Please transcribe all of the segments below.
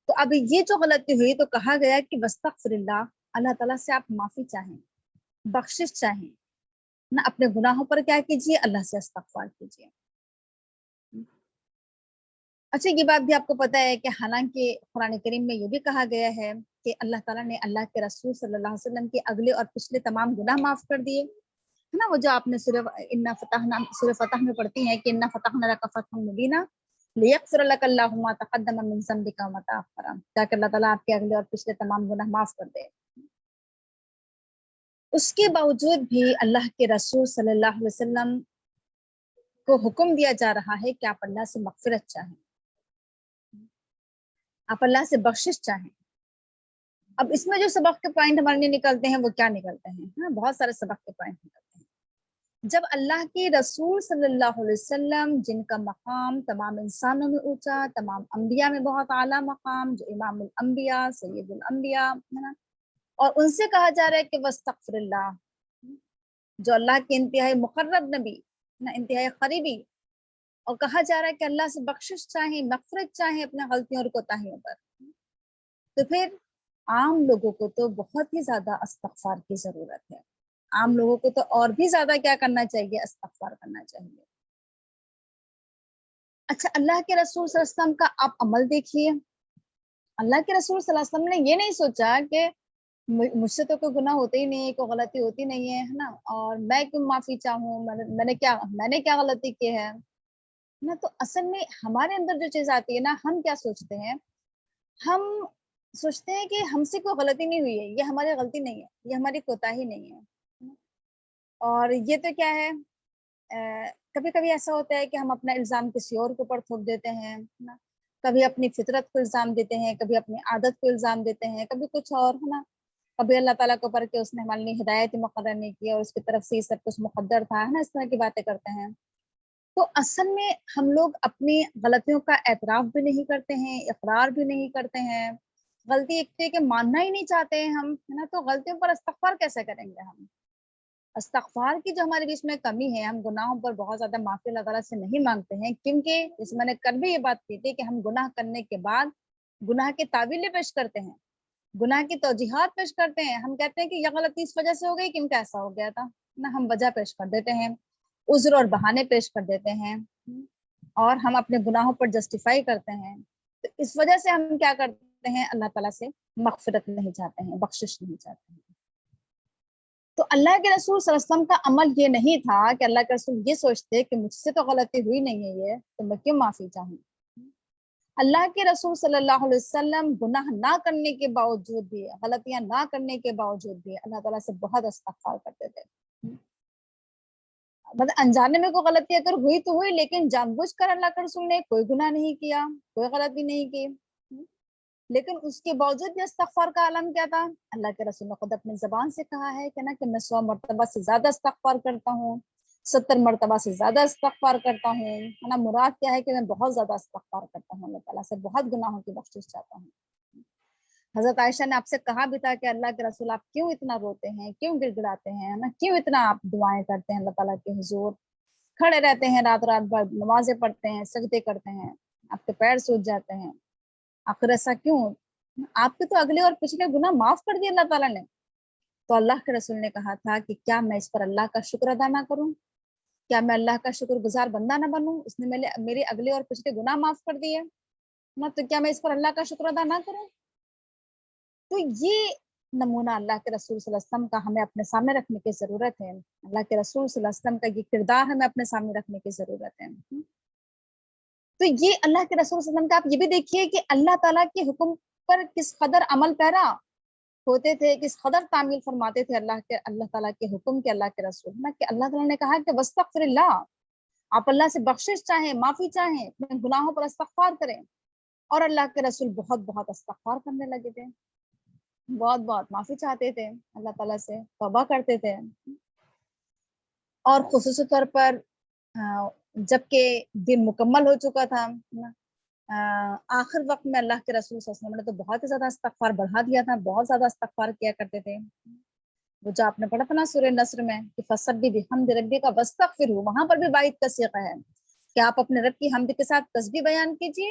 تو اب یہ جو غلطی ہوئی تو کہا گیا کہ وستغفر اللہ، اللہ تعالیٰ سے آپ معافی چاہیں، بخشش چاہیں نہ، اپنے گناہوں پر کیا کیجیے، اللہ سے استغفار کیجیے۔ اچھا یہ بات بھی آپ کو پتہ ہے کہ حالانکہ قرآن کریم میں یہ بھی کہا گیا ہے کہ اللہ تعالیٰ نے اللہ کے رسول صلی اللہ علیہ وسلم کے اگلے اور پچھلے تمام گناہ معاف کر دیے، ہے نا، وہ جو آپ نے سورہ فتح میں پڑھتی ہیں کہ انا فتحنا لک فتحا مبینا لیغفر لک اللہ ما تقدم من ذنبک وما تأخر، تاکہ اللہ تعالیٰ آپ کے اگلے اور پچھلے تمام گناہ معاف کر دے۔ اس کے باوجود بھی اللہ کے رسول صلی اللہ علیہ وسلم کو حکم دیا جا رہا ہے کہ آپ اللہ سے مغفرت چاہیں، آپ اللہ سے بخشش چاہیں۔ اب اس میں جو سبق کے پوائنٹ ہمارے لیے نکلتے ہیں وہ کیا نکلتے ہیں؟ ہاں، بہت سارے سبق کے پوائنٹ نکلتے ہیں۔ جب اللہ کے رسول صلی اللہ علیہ وسلم، جن کا مقام تمام انسانوں میں اونچا، تمام انبیاء میں بہت اعلیٰ مقام، جو امام الانبیاء، سید الانبیاء ہے نا، اور ان سے کہا جا رہا ہے کہ وستغفر اللہ، جو اللہ کے انتہائی مقرب نبی نا، انتہائی قریبی، اور کہا جا رہا ہے کہ اللہ سے بخشش چاہیں، مغفرت چاہیں اپنے غلطیوں اور کوتاہیوں پر، تو پھر عام لوگوں کو تو بہت ہی زیادہ استغفار کی ضرورت ہے۔ عام لوگوں کو تو اور بھی زیادہ کیا کرنا چاہیے؟ استغفار کرنا چاہیے۔ اچھا، اللہ کے رسول صلی اللہ علیہ وسلم کا آپ عمل دیکھیے۔ اللہ کے رسول صلی اللہ علیہ وسلم نے یہ نہیں سوچا کہ مجھ سے تو کوئی گناہ ہوتے ہی نہیں ہے، کوئی غلطی ہوتی نہیں ہے نا، اور میں کیوں معافی چاہوں، میں نے کیا غلطی کی ہے نا۔ تو اصل میں ہمارے اندر جو چیز آتی ہے نا، ہم کیا سوچتے ہیں؟ ہم سوچتے ہیں کہ ہم سے کوئی غلطی نہیں ہوئی ہے، یہ ہماری غلطی نہیں ہے، یہ ہماری کوتاہی نہیں ہے۔ اور یہ تو کیا ہے، کبھی کبھی ایسا ہوتا ہے کہ ہم اپنا الزام کسی اور کے اوپر تھوپ دیتے ہیں نا، کبھی اپنی فطرت کو الزام دیتے ہیں، کبھی اپنی عادت کو الزام دیتے ہیں، کبھی کچھ اور ہے نا، کبھی اللہ تعالیٰ کے اوپر کہ اس نے ہمارے لیے ہدایت مقرر نہیں کی اور اس کی طرف سے یہ سب کچھ مقدر تھا، ہے نا، اس طرح کی باتیں کرتے ہیں۔ تو اصل میں ہم لوگ اپنی غلطیوں کا اعتراف بھی نہیں کرتے ہیں، اقرار بھی نہیں کرتے ہیں، غلطی ایک کہ ماننا ہی نہیں چاہتے ہیں ہم، ہے نا، تو غلطیوں پر استغفار کیسے کریں گے ہم؟ استغفار کی جو ہمارے بیچ میں کمی ہے، ہم گناہوں پر بہت زیادہ معافی اللہ تعالیٰ سے نہیں مانگتے ہیں، کیونکہ جیسے میں نے کل بھی یہ بات کی تھی کہ ہم گناہ کرنے کے بعد گناہ کی تعویلیں پیش کرتے ہیں، گناہ کی توجیحات پیش کرتے ہیں، ہم کہتے ہیں کہ یہ غلطی اس وجہ سے ہو گئی کیونکہ ایسا ہو گیا تھا نا، ہم وجہ پیش کر دیتے ہیں، عذر اور بہانے پیش کر دیتے ہیں، اور ہم اپنے گناہوں پر جسٹیفائی کرتے ہیں۔ تو اس وجہ سے ہم کیا کرتے ہیں؟ اللہ تعالیٰ سے مغفرت نہیں چاہتے ہیں، بخشش نہیں چاہتے ہیں۔ تو اللہ کے رسول صلی اللہ علیہ وسلم کا عمل یہ نہیں تھا کہ اللہ کے رسول یہ سوچتے کہ مجھ سے تو غلطی ہوئی نہیں ہے یہ، تو میں کیوں معافی چاہوں۔ اللہ کے رسول صلی اللہ علیہ وسلم گناہ نہ کرنے کے باوجود بھی، غلطیاں نہ کرنے کے باوجود بھی اللہ تعالیٰ سے بہت استغفار کرتے تھے۔ مطلب انجانے میں کوئی غلطی اگر ہوئی تو ہوئی، لیکن جان بوجھ کر اللہ کے رسول نے کوئی گناہ نہیں کیا، کوئی غلطی نہیں کی، لیکن اس کے باوجود بھی استغفار کا عالم کیا تھا؟ اللہ کے رسول نے خود اپنی زبان سے کہا ہے کہ نا کہ میں 100 مرتبہ سے زیادہ استغفار کرتا ہوں، 70 مرتبہ سے زیادہ استغفار کرتا ہوں، ہے نا۔ مراد کیا ہے کہ میں بہت زیادہ استغفار کرتا ہوں، اللہ تعالیٰ سے بہت گناہوں کی بخشش چاہتا ہوں۔ حضرت عائشہ نے آپ سے کہا بھی تھا کہ اللہ کے رسول آپ کیوں اتنا روتے ہیں، کیوں گڑ گڑاتے ہیں نا، کیوں اتنا آپ دعائیں کرتے ہیں اللہ تعالیٰ کے حضور، کھڑے رہتے ہیں رات بھر، نمازیں پڑھتے ہیں، سجدے کرتے ہیں، آپ کے پیر سوج جاتے ہیں، آخر ایسا کیوں؟ آپ کے تو اگلے اور پچھلے گناہ معاف کر دیے اللہ تعالیٰ نے۔ تو اللہ کے رسول نے کہا تھا کہ کیا میں اس پر اللہ کا شکر ادا نہ کروں، کیا میں اللہ کا شکر گزار بندہ نہ بنوں؟ اس نے میرے اگلے اور پچھلے گناہ معاف کر دیے نا، تو کیا میں اس پر اللہ کا شکر ادا نہ کروں؟ تو یہ نمونہ اللہ کے رسول صلی اللہ علیہ وسلم کا ہمیں اپنے سامنے رکھنے کی ضرورت ہے، اللہ کے رسول صلی اللہ علیہ وسلم کا یہ کردار ہمیں اپنے سامنے رکھنے کی ضرورت ہے۔ تو یہ اللہ کے رسول صلی اللہ علیہ وسلم کا آپ یہ بھی دیکھیے کہ اللہ تعالیٰ کے حکم پر کس قدر عمل پیرا ہوتے تھے، کس قدر تعمیل فرماتے تھے اللہ تعالیٰ کے حکم کے، اللہ کے رسول نا، کہ اللہ تعالیٰ نے کہا کہ وستغفر اللہ، آپ اللہ سے بخشش چاہیں، معافی چاہیں، اپنے گناہوں پر استغفار کریں، اور اللہ کے رسول بہت بہت استغفار کرنے لگے تھے، بہت بہت معافی چاہتے تھے اللہ تعالیٰ سے، توبہ کرتے تھے، اور خصوصی طور پر جب کہ دن مکمل ہو چکا تھا، آخر وقت میں اللہ کے رسول صلی اللہ علیہ وسلم نے تو بہت ہی زیادہ استغفار بڑھا دیا تھا، بہت زیادہ استغفار کیا کرتے تھے۔ وہ جو آپ نے پڑھا تھا نا سورہ نصر میں کہ فسبح بحمد ربک واستغفرہ، وہاں پر بھی واحد کا صیغہ ہے کہ آپ اپنے رب کی حمد کے ساتھ تسبیح بیان کیجیے،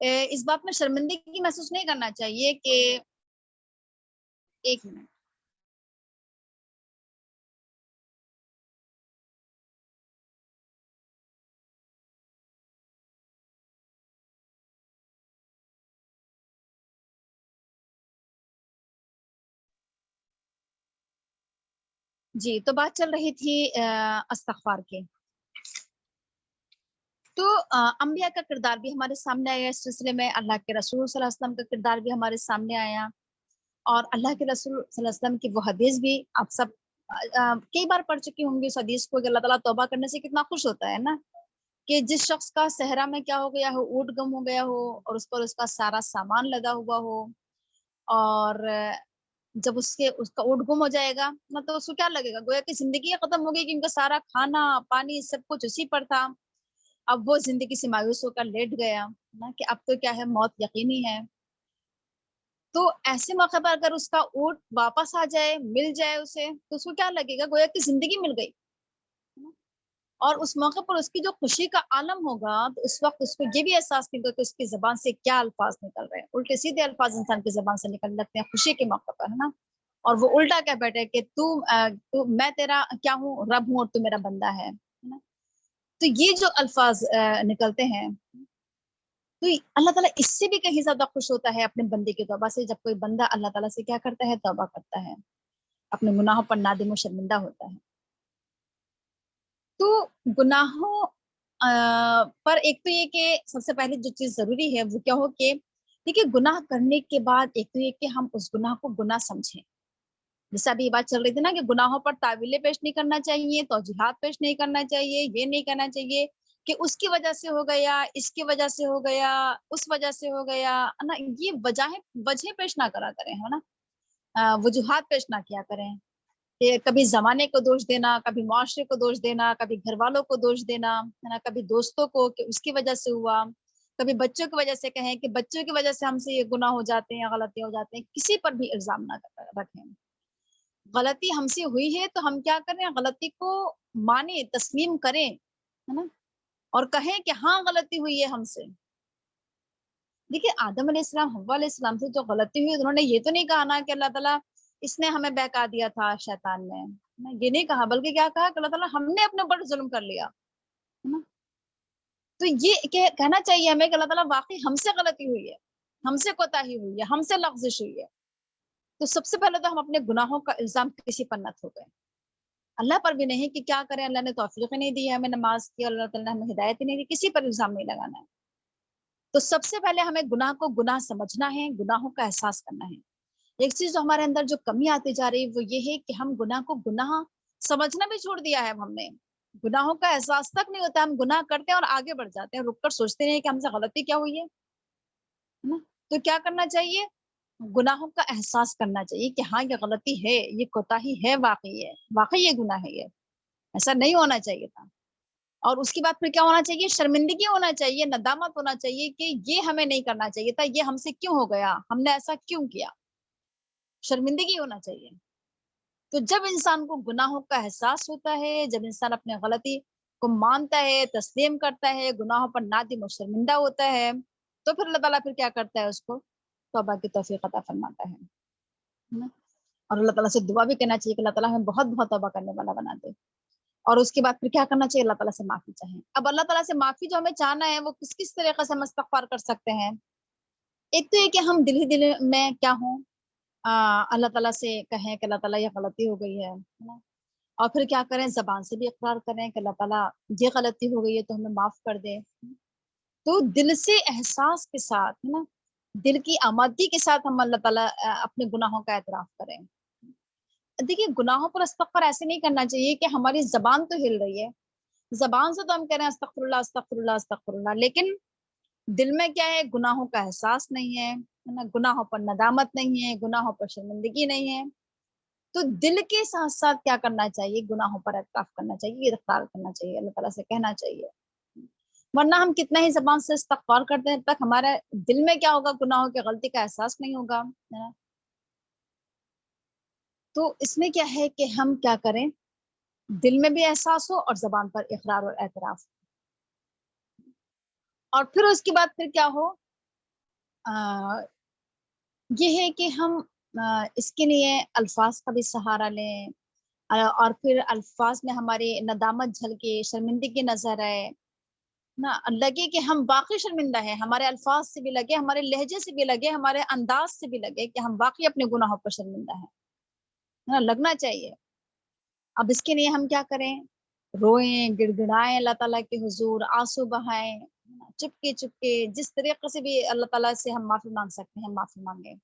اس بات میں شرمندگی محسوس نہیں کرنا چاہیے کہ ایک منٹ جی، تو بات چل رہی تھی استغفار کی. تو انبیاء کا کردار بھی ہمارے سامنے آیا اس سلسلے میں، اللہ کے رسول صلی اللہ علیہ وسلم کا کردار بھی ہمارے سامنے آیا، اور اللہ کے رسول صلی اللہ علیہ وسلم کی وہ حدیث بھی آپ سب کئی بار پڑھ چکی ہوں گی اس حدیث کو کہ اللہ تعالیٰ توبہ کرنے سے کتنا خوش ہوتا ہے نا، کہ جس شخص کا صحرا میں کیا ہو گیا ہو، اونٹ گم ہو گیا ہو اور اس پر اس کا سارا سامان لگا ہوا ہو، اور جب اس کا اونٹ گم ہو جائے گا نہ تو اس کو کیا لگے گا، گویا کہ زندگی ختم ہو گئی، کہ ان کا سارا کھانا پانی سب کچھ اسی پر تھا. اب وہ زندگی سے مایوس ہو کر لیٹ گیا نا، کہ اب تو کیا ہے، موت یقینی ہے. تو ایسے موقع پر اگر اس کا اونٹ واپس آ جائے، مل جائے اسے، تو اس کو کیا لگے گا، گویا کہ زندگی مل گئی. اور اس موقع پر اس کی جو خوشی کا عالم ہوگا، تو اس وقت اس کو یہ بھی احساس نہیں ہوگا کہ اس کی زبان سے کیا الفاظ نکل رہے ہیں. الٹے سیدھے الفاظ انسان کی زبان سے نکل لگتے ہیں خوشی کے موقع پر، ہے نا، اور وہ الٹا کہہ بیٹھے کہ میں تیرا کیا ہوں، رب ہوں اور تو میرا بندہ ہے نا. تو یہ جو الفاظ نکلتے ہیں، تو اللہ تعالیٰ اس سے بھی کہیں زیادہ خوش ہوتا ہے اپنے بندے کی توبہ سے، جب کوئی بندہ اللہ تعالیٰ سے کیا کرتا ہے، توبہ کرتا ہے، اپنے گناہوں پر نادم و شرمندہ ہوتا ہے. تو گناہوں پر ایک تو یہ کہ سب سے پہلے جو چیز ضروری ہے وہ کیا ہو کہ دیکھیے، گناہ کرنے کے بعد ایک تو یہ کہ ہم اس گناہ کو گناہ سمجھیں. جیسے ابھی یہ بات چل رہی تھی نا کہ گناہوں پر تعویلیں پیش نہیں کرنا چاہیے، توجیحات پیش نہیں کرنا چاہیے، یہ نہیں کرنا چاہیے کہ اس کی وجہ سے ہو گیا، اس کی وجہ سے ہو گیا، اس وجہ سے ہو گیا نا. یہ وجہیں پیش نہ کرا کریں، ہے نا، وجوہات پیش نہ کیا کریں کہ کبھی زمانے کو دوش دینا، کبھی معاشرے کو دوش دینا، کبھی گھر والوں کو دوش دینا، ہے نا، کبھی دوستوں کو کہ اس کی وجہ سے ہوا، کبھی بچوں کی وجہ سے کہیں کہ بچوں کی وجہ سے ہم سے یہ گناہ ہو جاتے ہیں، غلطیاں ہو جاتے ہیں. کسی پر بھی الزام نہ رکھیں. غلطی ہم سے ہوئی ہے تو ہم کیا کریں، غلطی کو مانیں، تسلیم کریں، ہے نا، اور کہیں کہ ہاں غلطی ہوئی ہے ہم سے. دیکھیے، آدم علیہ السلام، حوا علیہ السلام سے جو غلطی ہوئی، انہوں نے یہ تو نہیں کہا نا کہ اللہ تعالیٰ اس نے ہمیں بہکا دیا تھا شیطان نے، یہ نہیں کہا، بلکہ کیا کہا کہ اللہ تعالیٰ ہم نے اپنے اوپر ظلم کر لیا، ہے نا. تو یہ کہنا چاہیے ہمیں کہ اللہ تعالیٰ واقعی ہم سے غلطی ہوئی ہے، ہم سے کوتاہی ہوئی ہے، ہم سے لغزش ہوئی ہے. تو سب سے پہلے تو ہم اپنے گناہوں کا الزام کسی پر نہ تھوپیں، اللہ پر بھی نہیں کہ کیا کریں، اللہ نے توفیق نہیں دی ہے ہمیں نماز کی، اللہ تعالیٰ نے ہمیں ہدایت نہیں دی، کسی پر الزام نہیں لگانا ہے. تو سب سے پہلے ہمیں گناہ کو گناہ سمجھنا ہے، گناہوں کا احساس کرنا ہے. ایک چیز جو ہمارے اندر جو کمی آتی جا رہی وہ یہ ہے کہ ہم گناہ کو گناہ سمجھنا بھی چھوڑ دیا ہے. ہم نے گناہوں کا احساس تک نہیں ہوتا، ہم گناہ کرتے ہیں اور آگے بڑھ جاتے ہیں، رک کر سوچتے ہیں کہ ہم سے غلطی کیا ہوئی ہے نا. تو کیا کرنا چاہیے، گناہوں کا احساس کرنا چاہیے کہ ہاں یہ غلطی ہے، یہ کوتاہی ہے، واقعی یہ گناہ ہے، یہ ایسا نہیں ہونا چاہیے تھا. اور اس کے بعد پھر کیا ہونا چاہیے، شرمندگی ہونا چاہیے، ندامت ہونا چاہیے کہ یہ ہمیں نہیں کرنا چاہیے تھا، یہ ہم سے کیوں ہو گیا، ہم نے ایسا کیوں کیا، شرمندگی ہونا چاہیے. تو جب انسان کو گناہوں کا احساس ہوتا ہے، جب انسان اپنے غلطی کو مانتا ہے، تسلیم کرتا ہے، گناہوں پر نادم و شرمندہ ہوتا ہے، تو پھر اللہ تعالیٰ پھر کیا کرتا ہے، اس کو توبہ کی توفیق عطا فرماتا ہے. اور اللہ تعالیٰ سے دعا بھی کرنا چاہیے کہ اللہ تعالیٰ ہمیں بہت بہت توبہ کرنے والا بنا دے. اور اس کے بعد پھر کیا کرنا چاہیے، اللہ تعالیٰ سے معافی چاہیں. اب اللہ تعالیٰ سے معافی جو ہمیں چاہنا ہے وہ کس طریقے سے ہم استغفار کر سکتے ہیں. ایک تو یہ کہ ہم دل ہی دل میں کیا ہوں، اللہ تعالیٰ سے کہیں کہ اللہ تعالیٰ یہ غلطی ہو گئی ہے نا. اور پھر کیا کریں، زبان سے بھی اقرار کریں کہ اللہ تعالیٰ یہ غلطی ہو گئی ہے تو ہمیں معاف کر دے. تو دل سے احساس کے ساتھ، ہے نا، دل کی آمادگی کے ساتھ ہم اللہ تعالیٰ اپنے گناہوں کا اعتراف کریں. دیکھیے، گناہوں پر استغفار ایسے نہیں کرنا چاہیے کہ ہماری زبان تو ہل رہی ہے، زبان سے تو ہم کہہ رہے ہیں استغفر اللہ استغفر اللہ استغفر اللہ، لیکن دل میں کیا ہے، گناہوں کا احساس نہیں ہے نا، گناہوں پر ندامت نہیں ہے، گناہوں پر شرمندگی نہیں ہے. تو دل کے ساتھ ساتھ کیا کرنا چاہیے، گناہوں پر اعتراف کرنا چاہیے، اقرار کرنا چاہیے، اللہ تعالیٰ سے کہنا چاہیے. ورنہ ہم کتنا ہی زبان سے استغفار کرتے ہیں، تک ہمارے دل میں کیا ہوگا، گناہوں کی غلطی کا احساس نہیں ہوگا. تو اس میں کیا ہے کہ ہم کیا کریں، دل میں بھی احساس ہو اور زبان پر اقرار اور اعتراف. اور پھر اس کے بعد پھر کیا ہو یہ ہے کہ ہم اس کے لیے الفاظ کا بھی سہارا لیں، اور پھر الفاظ میں ہماری ندامت جھلکے، شرمندگی نظر آئے نا، لگے کہ ہم واقعی شرمندہ ہیں، ہمارے الفاظ سے بھی لگے، ہمارے لہجے سے بھی لگے، ہمارے انداز سے بھی لگے کہ ہم واقعی اپنے گناہوں پر شرمندہ ہیں نا، لگنا چاہیے۔ اب اس کے لیے ہم کیا کریں؟ روئیں، گڑ گڑائیں اللہ تعالیٰ کے حضور، آنسو بہائیں، چپکے چپکے، جس طریقے سے بھی اللہ تعالیٰ سے ہم معافی مانگ سکتے ہیں معافی مانگیں،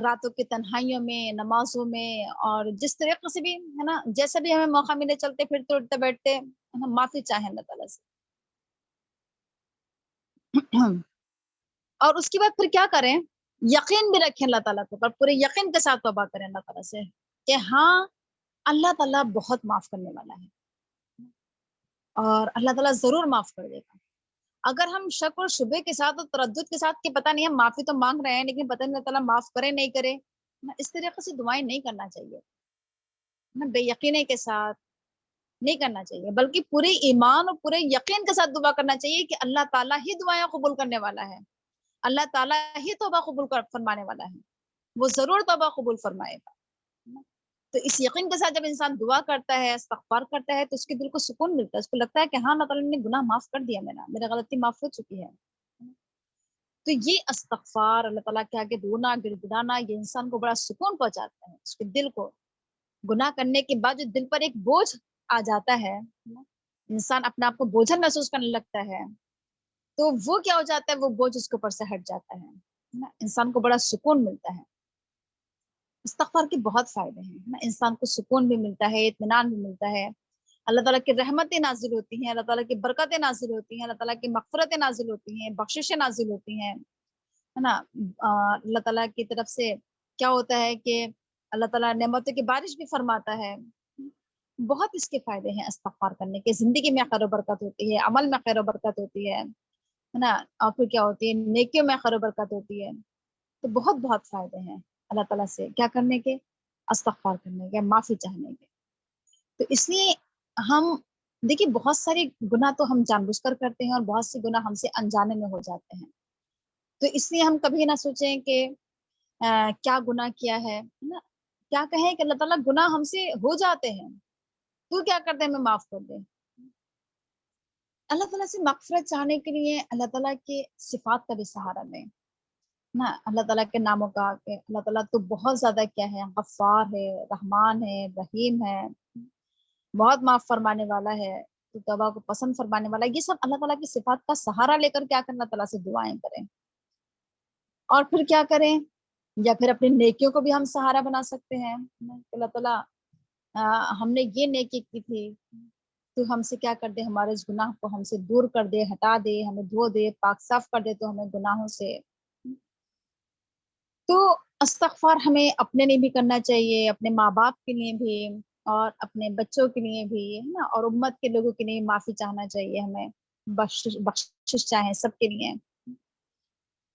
راتوں کی تنہائیوں میں، نمازوں میں، اور جس طریقے سے بھی ہے نا، جیسا بھی ہمیں موقع ملے، چلتے پھرتے اٹھتے بیٹھتے ہم معافی چاہیں اللہ تعالیٰ سے۔ اور اس کے بعد پھر کیا کریں؟ یقین بھی رکھیں اللہ تعالیٰ کے اوپر، پورے یقین کے ساتھ توبہ کریں اللہ تعالیٰ سے کہ ہاں اللہ تعالیٰ بہت معاف کرنے والا ہے، اور اللہ تعالیٰ ضرور معاف کر دے گا۔ اگر ہم شک اور شبے کے ساتھ اور تردد کے ساتھ کہ پتہ نہیں ہم معافی تو مانگ رہے ہیں لیکن پتہ نہیں اللہ تعالیٰ معاف کرے نہیں کرے، اس طریقے سے دعائیں نہیں کرنا چاہیے، بے یقینی کے ساتھ نہیں کرنا چاہیے، بلکہ پورے ایمان اور پورے یقین کے ساتھ دعا کرنا چاہیے کہ اللہ تعالیٰ ہی دعائیں قبول کرنے والا ہے، اللہ تعالیٰ ہی توبہ قبول فرمانے والا ہے، وہ ضرور توبہ قبول فرمائے گا۔ تو اس یقین کے ساتھ جب انسان دعا کرتا ہے، استغفار کرتا ہے، تو اس کے دل کو سکون ملتا ہے، اس کو لگتا ہے کہ ہاں اللہ تعالیٰ نے گناہ معاف کر دیا، میرا غلطی معاف ہو چکی ہے۔ تو یہ استغفار، اللہ تعالیٰ کے آگے رونا گڑ گڑانا، یہ انسان کو بڑا سکون پہنچاتا ہے، اس کے دل کو۔ گناہ کرنے کے بعد جو دل پر ایک بوجھ آ جاتا ہے، انسان اپنے آپ کو بوجھل محسوس کرنے لگتا ہے، تو وہ کیا ہو جاتا ہے، وہ بوجھ اس کے اوپر سے ہٹ جاتا ہے، انسان کو بڑا سکون ملتا ہے۔ استغفار کے بہت فائدے ہیں، انسان کو سکون بھی ملتا ہے، اطمینان بھی ملتا ہے، اللہ تعالیٰ کی رحمتیں نازل ہوتی ہیں، اللہ تعالیٰ کی برکتیں نازل ہوتی ہیں، اللہ تعالیٰ کی مغفرتیں نازل ہوتی ہیں، بخششیں نازل ہوتی ہیں، ہے نا۔ اللہ تعالیٰ کی طرف سے کیا ہوتا ہے کہ اللہ تعالیٰ نعمتوں کی بارش بھی فرماتا ہے۔ بہت اس کے فائدے ہیں استغفار کرنے کے، زندگی میں خیر و برکت ہوتی ہے، عمل میں خیر و برکت ہوتی ہے نا، اور پھر کیا ہوتی ہے، نیکیوں میں خیر و برکت ہوتی ہے۔ تو بہت بہت فائدے ہیں اللہ تعالیٰ سے کیا کرنے کے، استغفار کرنے کے، معافی چاہنے کے۔ تو اس لیے ہم دیکھیے بہت سارے گناہ تو ہم جان بوجھ کر کرتے ہیں، اور بہت سے گناہ ہم سے انجانے میں ہو جاتے ہیں، تو اس لیے ہم کبھی نہ سوچیں کہ کیا گناہ کیا ہے نا، کیا کہیں کہ اللہ تعالیٰ گناہ ہم سے ہو جاتے ہیں، تو کیا کرتے ہیں، ہمیں معاف کر دے۔ اللہ تعالیٰ سے مغفرت چاہنے کے لیے اللہ تعالیٰ کے صفات کا بھی سہارا لیں نا، اللہ تعالیٰ کے ناموں کا کہ اللہ تعالیٰ تو بہت زیادہ کیا ہے، غفار ہے، رحمان ہے، رحیم ہے، بہت معاف فرمانے والا ہے، تو توبہ کو پسند فرمانے والا ہے۔ یہ سب اللہ تعالیٰ کی صفات کا سہارا لے کر کیا کرنا، اللہ تعالیٰ سے دعائیں کریں، اور پھر کیا کریں، یا پھر اپنی نیکیوں کو بھی ہم سہارا بنا سکتے ہیں، اللہ تعالیٰ ہم نے یہ نیکی کی تھی، تو ہم سے کیا کر دے، ہمارے اس گناہ کو ہم سے دور کر دے، ہٹا دے، ہمیں دھو دے، پاک صاف کر دے، تو ہمیں گناہوں سے۔ تو استغفار ہمیں اپنے لیے بھی کرنا چاہیے، اپنے ماں باپ کے لیے بھی، اور اپنے بچوں کے لیے بھی، ہے نا، اور امت کے لوگوں کے لیے معافی چاہنا چاہیے، ہمیں بخشش چاہیں سب کے لیے۔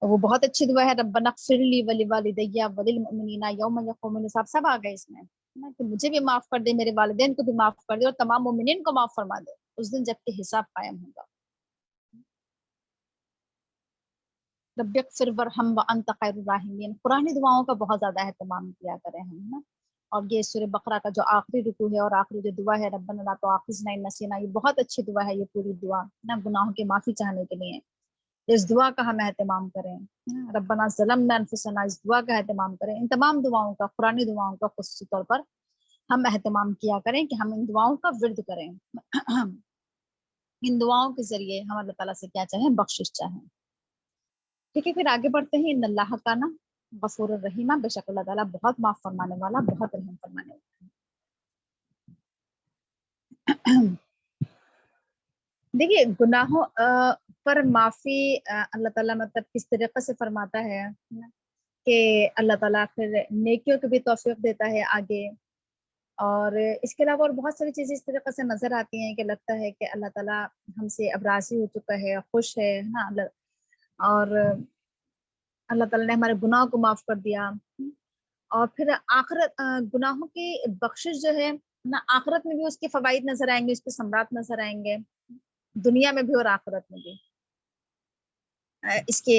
وہ بہت اچھی دعا ہے، ربنا اغفر لی ولوالدی وللمؤمنین یوم یقوم الحساب، سب آ گئے اس میں، کہ مجھے بھی معاف کر دے، میرے والدین کو بھی معاف کر دے، اور تمام مومنین کو معاف فرما دے اس دن جب کہ حساب قائم ہوگا۔ رب اغفر وارحم وانت خیر الراحمین، قرآنی دعاؤں کا بہت زیادہ اہتمام کیا کریں ہم نا، اور یہ سورہ بقرہ کا جو آخری رکوع ہے اور آخری جو دعا ہے، ربنا لا تؤاخذنا ان نسینا، یہ بہت اچھی دعا ہے، یہ پوری دعا نا گناہوں کی معافی چاہنے کے لیے، اس دعا کا ہم اہتمام کریں، ربنا ظلمنا انفسنا، اس دعا کا اہتمام کریں، ان تمام دعاؤں کا، قرآنی دعاؤں کا خصوصی طور پر ہم اہتمام کیا کریں کہ ہم ان دعاؤں کا ورد کریں، ان دعاؤں کے ذریعے ہم اللہ تعالیٰ سے کیا چاہیں، بخشش چاہیں۔ ٹھیک ہے، پھر آگے بڑھتے ہیں، ان اللہ کا نا غفور الرحیم، بے شک اللہ تعالیٰ بہت معاف فرمانے والا، بہت رحم فرمانے والا۔ دیکھیے گناہوں پر معافی اللہ تعالیٰ مطلب کس طریقے سے فرماتا ہے کہ اللہ تعالیٰ پھر نیکیوں کو بھی توفیق دیتا ہے آگے، اور اس کے علاوہ اور بہت ساری چیزیں اس طریقے سے نظر آتی ہیں کہ لگتا ہے کہ اللہ تعالیٰ ہم سے اب راضی ہو چکا ہے، خوش ہے نا، اور اللہ تعالیٰ نے ہمارے گناہوں کو معاف کر دیا، اور پھر آخرت گناہوں کی بخشش جو ہے نا، آخرت میں بھی اس کے فوائد نظر آئیں گے، اس کے ثمرات نظر آئیں گے، دنیا میں بھی اور آخرت میں بھی، اس کے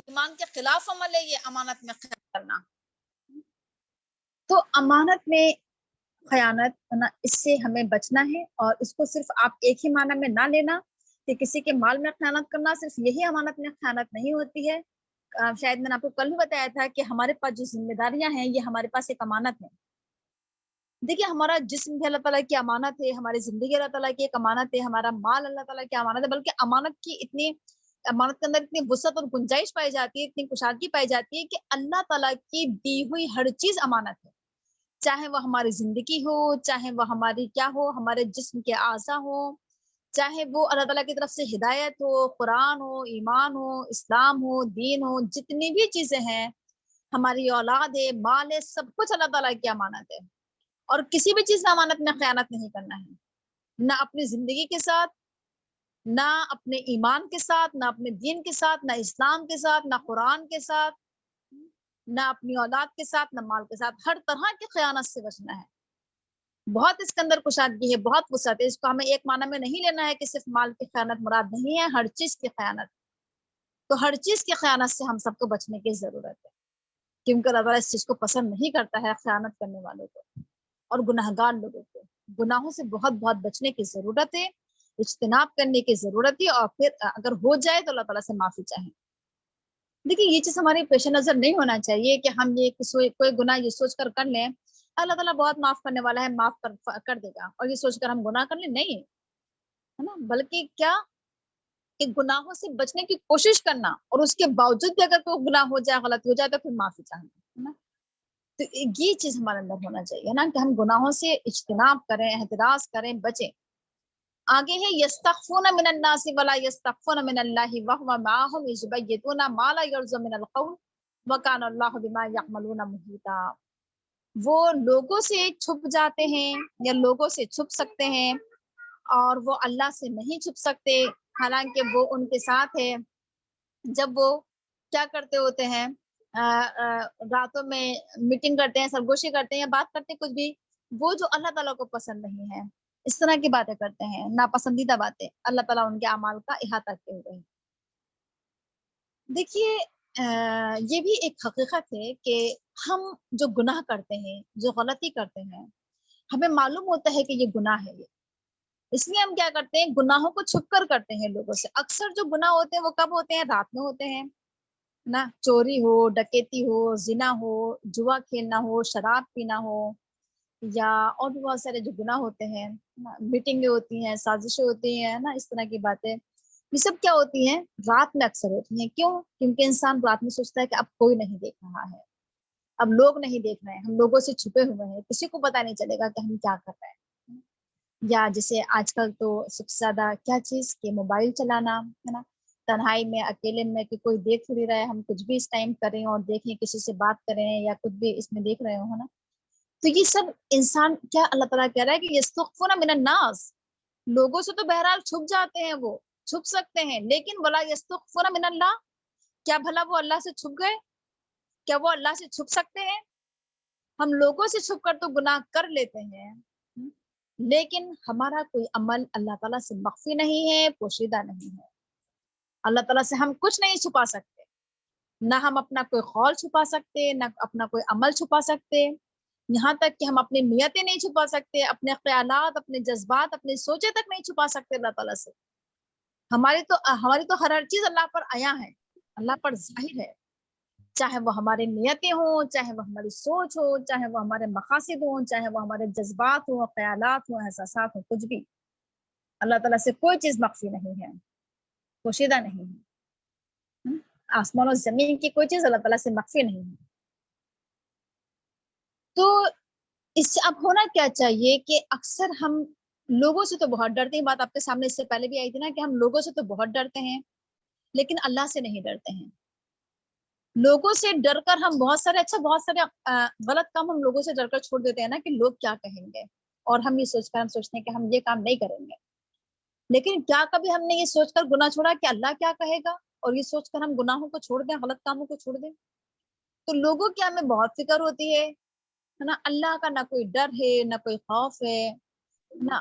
ایمان کے خلاف عمل ہے یہ امانت میں خیانت کرنا. تو امانت میں خیانت نا اس سے ہمیں بچنا ہے، اور اس کو صرف آپ ایک ہی معنی میں نہ لینا کہ کسی کے مال میں خیانت کرنا صرف یہی امانت میں خیانت نہیں ہوتی ہے. شاید میں نے آپ کو کل بھی بتایا تھا کہ ہمارے پاس جو ذمہ داریاں ہیں یہ ہمارے پاس ایک امانت ہے. دیکھیے ہمارا جسم بھی اللہ تعالیٰ کی امانت ہے، ہماری زندگی اللہ تعالیٰ کی ایک امانت ہے، ہمارا مال اللہ تعالیٰ کی امانت ہے، بلکہ امانت کے اندر اتنی وسعت اور گنجائش پائی جاتی ہے، اتنی کشادگی پائی جاتی ہے کہ اللہ تعالیٰ کی دی ہوئی ہر چیز امانت ہے، چاہے وہ ہماری زندگی ہو، چاہے وہ ہماری کیا ہو، ہمارے جسم کے اعضاء ہو، چاہے وہ اللہ تعالیٰ کی طرف سے ہدایت ہو، قرآن ہو، ایمان ہو، اسلام ہو، دین ہو، جتنی بھی چیزیں ہیں، ہماری اولاد ہے، مال ہے، سب کچھ اللہ تعالیٰ کی امانت ہے. اور کسی بھی چیز میں امانت میں خیانت نہیں کرنا ہے، نہ اپنی زندگی کے ساتھ، نہ اپنے ایمان کے ساتھ، نہ اپنے دین کے ساتھ، نہ اسلام کے ساتھ، نہ قرآن کے ساتھ، نہ اپنی اولاد کے ساتھ، نہ مال کے ساتھ. ہر طرح کی خیانت سے بچنا ہے. بہت اس کے اندر کشادگی ہے، بہت وسعت ہے. اس کو ہمیں ایک معنی میں نہیں لینا ہے کہ صرف مال کی خیانت مراد نہیں ہے، ہر چیز کی خیانت. تو ہر چیز کی خیانت سے ہم سب کو بچنے کی ضرورت ہے، کیونکہ اللہ تعالیٰ اس چیز کو پسند نہیں کرتا ہے، خیانت کرنے والوں کو اور گناہگار لوگوں کو. گناہوں سے بہت بہت بچنے کی ضرورت ہے، اجتناب کرنے کی ضرورت ہے، اور پھر اگر ہو جائے تو اللہ تعالیٰ سے معافی چاہیں. دیکھیے یہ چیز ہمارے پیش نظر نہیں ہونا چاہیے کہ ہم یہ کوئی گناہ یہ سوچ کر لیں اللہ تعالیٰ بہت معاف کرنے والا ہے، معاف کر دے گا، اور یہ سوچ کر ہم گناہ کر لیں. نہیں ہے نا، بلکہ کیا کہ گناہوں سے بچنے کی کوشش کرنا، اور اس کے باوجود بھی اگر کوئی گناہ ہو جائے، غلطی ہو جائے تو پھر معافی چاہنا، ہے نا. تو یہ چیز ہمارے اندر ہونا چاہیے نا، کہ ہم گناہوں سے اجتناب کریں، احتراز کریں، بچیں. آگے ہے یستخفون من الناس ولا یستخفون من اللہ وهو معهم اذ یبیتون ما لا یرضى من القول وکان اللہ بما یعملون محیطا. وہ لوگوں سے چھپ جاتے ہیں یا لوگوں سے چھپ سکتے ہیں، اور وہ اللہ سے نہیں چھپ سکتے، حالانکہ وہ ان کے ساتھ ہے جب وہ کیا کرتے ہوتے ہیں، راتوں میں میٹنگ کرتے ہیں، سرگوشی کرتے ہیں، یا بات کرتے ہیں کچھ بھی، وہ جو اللہ تعالیٰ کو پسند نہیں ہے اس طرح کی باتیں کرتے ہیں، ناپسندیدہ باتیں، اللہ تعالیٰ ان کے اعمال کا احاطہ کیے ہوئے ہیں. دیکھیے یہ بھی ایک حقیقت ہے کہ ہم جو گناہ کرتے ہیں، جو غلطی کرتے ہیں، ہمیں معلوم ہوتا ہے کہ یہ گناہ ہے، اس لیے ہم کیا کرتے ہیں، گناہوں کو چھپ کر کرتے ہیں لوگوں سے. اکثر جو گناہ ہوتے ہیں وہ کب ہوتے ہیں؟ رات میں ہوتے ہیں نا. چوری ہو، ڈکیتی ہو، زنا ہو، جوا کھیلنا ہو، شراب پینا ہو، یا اور بھی بہت سارے جو گناہ ہوتے ہیں، میٹنگیں ہوتی ہیں، سازشیں ہوتی ہیں نا، اس طرح کی باتیں، یہ سب کیا ہوتی ہیں؟ رات میں اکثر ہوتی ہیں. کیوں؟ کیونکہ انسان رات میں سوچتا ہے کہ اب کوئی نہیں دیکھ رہا ہے، اب لوگ نہیں دیکھ رہے ہیں، ہم لوگوں سے چھپے ہوئے ہیں، کسی کو پتا نہیں چلے گا کہ ہم کیا کر رہے ہیں. یا جیسے آج کل تو سب سے زیادہ کیا چیز کہ موبائل چلانا ہے نا، تنہائی میں، اکیلے میں، کہ کوئی دیکھ نہیں رہا ہے، ہم کچھ بھی اس ٹائم کریں اور دیکھیں، کسی سے بات کریں یا کچھ بھی اس میں دیکھ رہے ہو نا. تو یہ سب انسان کیا اللہ تعالیٰ کہہ رہا ہے کہ یستخفون من الناس، لوگوں سے تو بہرحال چھپ جاتے ہیں، وہ چھپ سکتے ہیں، لیکن ولا یستخفون من اللہ، کیا بھلا وہ اللہ سے چھپ گئے؟ کیا وہ اللہ سے چھپ سکتے ہیں؟ ہم لوگوں سے چھپ کر تو گناہ کر لیتے ہیں، لیکن ہمارا کوئی عمل اللہ تعالیٰ سے مخفی نہیں ہے، پوشیدہ نہیں ہے. اللہ تعالیٰ سے ہم کچھ نہیں چھپا سکتے، نہ ہم اپنا کوئی قول چھپا سکتے، نہ اپنا کوئی عمل چھپا سکتے، یہاں تک کہ ہم اپنی نیتیں نہیں چھپا سکتے، اپنے خیالات، اپنے جذبات، اپنی سوچیں تک نہیں چھپا سکتے اللہ تعالیٰ سے. ہماری تو ہر چیز اللہ پر عیاں ہے، اللہ پر ظاہر ہے، چاہے وہ ہماری نیتیں ہوں، چاہے وہ ہماری سوچ ہو، چاہے وہ ہمارے مقاصد ہوں، چاہے وہ ہمارے جذبات ہوں، خیالات ہوں، احساسات ہوں، کچھ بھی اللہ تعالیٰ سے کوئی چیز مخفی نہیں ہے، پوشیدہ نہیں ہے. آسمان و زمین کی کوئی چیز اللہ تعالیٰ سے مخفی نہیں ہے. تو اس سے اب ہونا کیا چاہیے کہ اکثر ہم لوگوں سے تو بہت ڈرتے ہیں، بات آپ کے سامنے اس سے پہلے بھی آئی تھی نا کہ ہم لوگوں سے تو بہت ڈرتے ہیں، لیکن اللہ سے نہیں ڈرتے ہیں. لوگوں سے ڈر کر ہم بہت سارے غلط کام ہم لوگوں سے ڈر کر چھوڑ دیتے ہیں نا، کہ لوگ کیا کہیں گے، اور ہم سوچتے ہیں کہ ہم یہ کام نہیں کریں گے. لیکن کیا کبھی ہم نے یہ سوچ کر گناہ چھوڑا کہ اللہ کیا کہے گا، اور یہ سوچ کر ہم گناہوں کو چھوڑ دیں، غلط کاموں کو چھوڑ دیں؟ تو لوگوں کی ہمیں بہت فکر ہوتی ہے نا. اللہ کا نہ کوئی ڈر ہے، نہ کوئی خوف ہے، نہ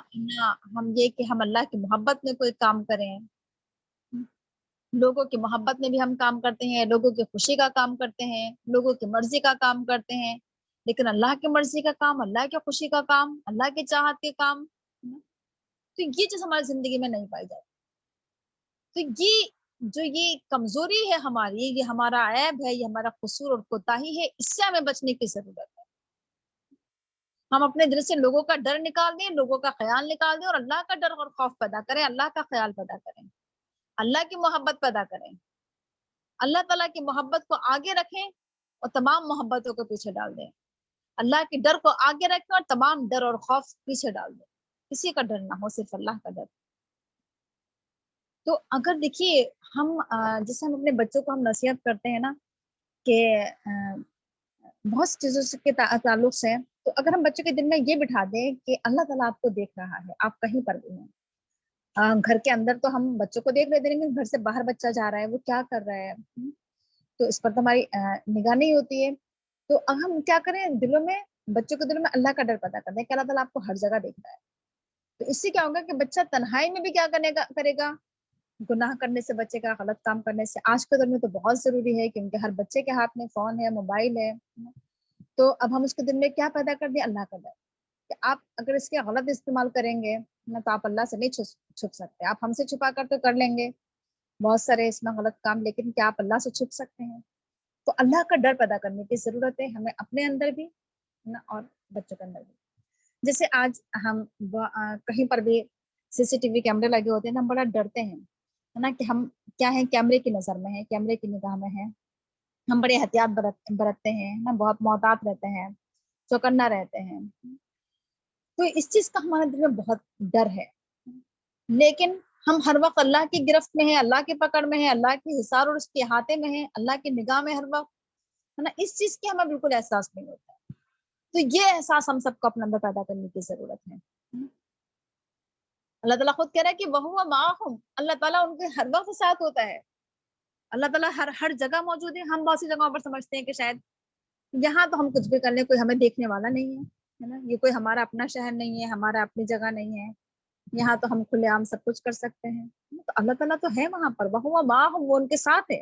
ہم یہ کہ ہم اللہ کی محبت میں کوئی کام کریں. لوگوں کی محبت میں بھی ہم کام کرتے ہیں، لوگوں کی خوشی کا کام کرتے ہیں، لوگوں کی مرضی کا کام کرتے ہیں، لیکن اللہ کی مرضی کا کام، اللہ کی خوشی کا کام، اللہ کی چاہت کے کام، تو یہ چیز ہماری زندگی میں نہیں پائی جاتی۔ تو یہ کمزوری ہے ہماری، یہ ہمارا عیب ہے، یہ ہمارا قصور اور کوتاہی ہے، اس سے ہمیں بچنے کی ضرورت ہے۔ ہم اپنے دل سے لوگوں کا ڈر نکال دیں، لوگوں کا خیال نکال دیں، اور اللہ کا ڈر اور خوف پیدا کریں، اللہ کا خیال پیدا کریں، اللہ کی محبت پیدا کریں، اللہ تعالیٰ کی محبت کو آگے رکھیں اور تمام محبتوں کو پیچھے ڈال دیں، اللہ کے ڈر کو آگے رکھیں اور تمام ڈر اور خوف پیچھے ڈال دیں، کسی کا ڈر نہ ہو، صرف اللہ کا ڈر۔ تو اگر دیکھیے ہم جیسے ہم اپنے بچوں کو ہم نصیحت کرتے ہیں نا کہ بہت سی چیزوں کے تعلق سے، تو اگر ہم بچوں کے دل میں یہ بٹھا دیں کہ اللہ تعالیٰ آپ کو دیکھ رہا ہے، آپ کہیں پر بھی ہیں، گھر کے اندر تو ہم بچوں کو دیکھ لیتے ہیں، لیکن گھر سے باہر بچہ جا رہا ہے، وہ کیا کر رہا ہے، تو اس پر تو ہماری نگاہ نہیں ہوتی ہے۔ تو اب ہم کیا کریں، دلوں میں، بچوں کے دلوں میں اللہ کا ڈر پیدا کر دیں کہ اللہ تعالیٰ آپ کو ہر جگہ دیکھ رہا ہے۔ تو اس سے کیا ہوگا کہ بچہ تنہائی میں بھی کیا کرے گا، گناہ کرنے سے بچے گا، غلط کام کرنے سے۔ آج کے دور میں تو بہت ضروری ہے کیونکہ ہر بچے کے ہاتھ میں فون ہے، موبائل ہے، تو اب ہم اس کے دل میں کیا پیدا کر دیں، اللہ کا ڈر، کہ آپ اگر اس کے غلط استعمال کریں گے نا تو آپ اللہ سے نہیں چھپ سکتے، آپ ہم سے چھپا کر تو کر لیں گے بہت سارے اس میں غلط کام، لیکن کیا آپ اللہ سے چھپ سکتے ہیں؟ تو اللہ کا ڈر پیدا کرنے کی ضرورت ہے ہمیں، اپنے اندر بھی نا اور بچوں کے اندر بھی۔ جیسے آج ہم کہیں پر بھی CCTV کیمرے لگے ہوتے ہیں، ہم بڑا ڈرتے ہیں، ہے نا، کہ ہم کیا ہیں، کیمرے کی نظر میں ہیں، کیمرے کی نگاہ میں ہیں، ہم بڑے احتیاط برتتے ہیں نا، بہت محتاط رہتے ہیں، چوکنا رہتے ہیں۔ تو اس چیز کا ہمارے دل میں بہت ڈر ہے، لیکن ہم ہر وقت اللہ کی گرفت میں ہیں، اللہ کی پکڑ میں ہیں، اللہ کی حصار اور اس کے احاطے میں ہیں، اللہ کی نگاہ میں ہر وقت، ہے نا، اس چیز کی ہمیں بالکل احساس نہیں ہوتا ہے۔ تو یہ احساس ہم سب کو اپنے اندر پیدا کرنے کی ضرورت ہے۔ اللہ تعالیٰ خود کہہ رہا ہے کہ وَهُوَ مَعَهُمْ، اللہ تعالیٰ ان کے ہر وقت ساتھ ہوتا ہے، اللہ تعالیٰ ہر جگہ موجود ہے۔ ہم بہت سی جگہوں پر سمجھتے ہیں کہ شاید یہاں تو ہم کچھ بھی کر لیں، کوئی ہمیں دیکھنے والا نہیں ہے نا، یہ کوئی ہمارا اپنا شہر نہیں ہے، ہمارا اپنی جگہ نہیں ہے، یہاں تو ہم کھلے عام سب کچھ کر سکتے ہیں۔ تو اللہ تعالیٰ تو ہے وہاں پر، وَهُوَ مَعَهُمْ، وہ ان کے ساتھ ہے،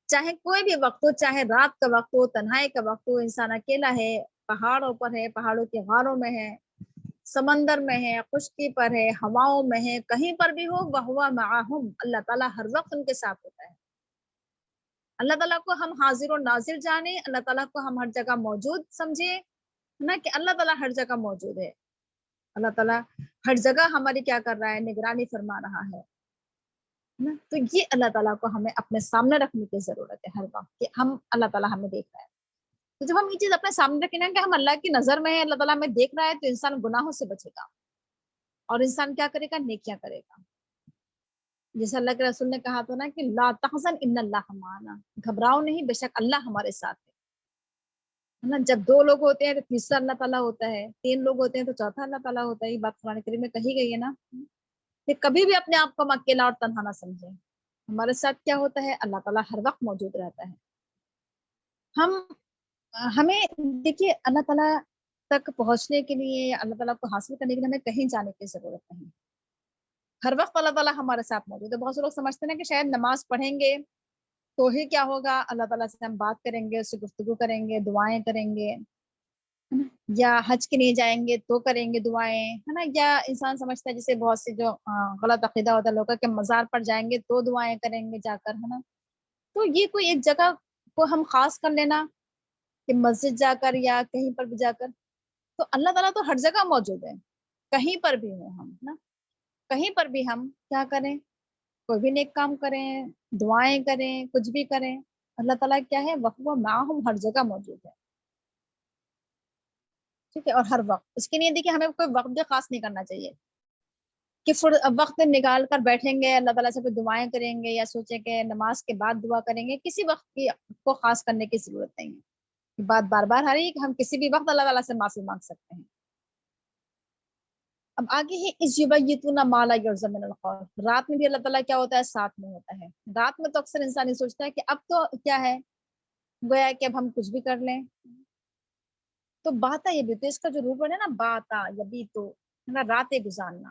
چاہے کوئی بھی وقت ہو، چاہے رات کا وقت ہو، تنہائی کا وقت ہو، انسان اکیلا ہے، پہاڑوں پر ہے، پہاڑوں کے غاروں میں ہے، سمندر میں ہے، خشکی پر ہے، ہواؤں میں ہے، کہیں پر بھی ہو، وَهُوَ مَعَهُمْ، اللہ تعالیٰ ہر وقت ان کے ساتھ ہوتا ہے۔ اللہ تعالیٰ کو ہم حاضر و ناظر جانیں، اللہ تعالیٰ کو ہم ہر جگہ موجود سمجھیں، نا، کہ اللہ تعالیٰ ہر جگہ موجود ہے، اللہ تعالیٰ ہر جگہ ہماری کیا کر رہا ہے، نگرانی فرما رہا ہے نا۔ تو یہ اللہ تعالیٰ کو ہمیں اپنے سامنے رکھنے کی ضرورت ہے ہر وقت، کہ ہم اللہ تعالیٰ ہمیں دیکھ رہا ہے۔ تو جب ہم یہ چیز اپنے سامنے رکھیں نا کہ ہم اللہ کی نظر میں ہیں، اللہ تعالیٰ ہمیں دیکھ رہا ہے، تو انسان گناہوں سے بچے گا اور انسان کیا کرے گا، نیکیاں کرے گا۔ جیسے اللہ کے رسول نے کہا تھا نا کہ لا تحزن ان اللہ معنا، گھبراؤ نہیں، بے شک اللہ ہمارے ساتھ ہے نا۔ جب دو لوگ ہوتے ہیں تو تیسرا اللہ تعالیٰ ہوتا ہے، تین لوگ ہوتے ہیں تو چوتھا اللہ تعالیٰ ہوتا ہے، یہ بات قرآن کریم میں کہی گئی ہے نا، کہ کبھی بھی اپنے آپ کو ہم اکیلا اور تنہا نہ سمجھیں، ہمارے ساتھ کیا ہوتا ہے، اللہ تعالیٰ ہر وقت موجود رہتا ہے۔ ہمیں دیکھیے اللہ تعالیٰ تک پہنچنے کے لیے، اللہ تعالیٰ کو حاصل کرنے کے لیے ہمیں کہیں جانے کی ضرورت نہیں، ہر وقت اللہ تعالیٰ ہمارے ساتھ موجود ہے۔ بہت سے لوگ سمجھتے ہیں کہ شاید نماز پڑھیں گے تو ہی کیا ہوگا، اللہ تعالیٰ سے ہم بات کریں گے، اس سے گفتگو کریں گے، دعائیں کریں گے، ہے نا، یا حج کے لیے جائیں گے تو کریں گے دعائیں، ہے نا، یا انسان سمجھتا ہے جسے بہت سے جو غلط عقیدہ ہوتا ہے لوگوں کا کہ مزار پر جائیں گے تو دعائیں کریں گے جا کر، ہے نا۔ تو یہ کوئی ایک جگہ کو ہم خاص کر لینا کہ مسجد جا کر یا کہیں پر بھی جا کر، تو اللہ تعالیٰ تو ہر جگہ موجود ہے، کہیں پر بھی ہوں ہم، نا، کہیں پر بھی ہم کیا کریں، کوئی بھی نیک کام کریں، دعائیں کریں، کچھ بھی کریں، اللہ تعالیٰ کیا ہے، وَهُوَ مَعَهُمْ، ہر جگہ موجود ہے، ٹھیک ہے، اور ہر وقت۔ اس کے لیے دیکھیے ہمیں کوئی وقت بھی خاص نہیں کرنا چاہیے کہ وقت نکال کر بیٹھیں گے اللہ تعالیٰ سے کوئی دعائیں کریں گے یا سوچیں کہ نماز کے بعد دعا کریں گے، کسی وقت کی کو خاص کرنے کی ضرورت نہیں ہے۔ بات بار بار آ رہی ہے کہ ہم کسی بھی وقت اللہ تعالیٰ سے معافی مانگ سکتے ہیں۔ اب آگے ہی اس یبیتون ما لا یرضی من القول، رات میں بھی اللہ تعالیٰ کیا ہوتا ہے، ساتھ میں ہوتا ہے۔ رات میں تو اکثر انسان یہ سوچتا ہے کہ اب تو کیا ہے، گویا کہ اب ہم کچھ بھی کر لیں، تو باتا یہ بھی تو اس کا جو روپ ہے نا، باتا یبیتو، ہے نا، راتیں گزارنا،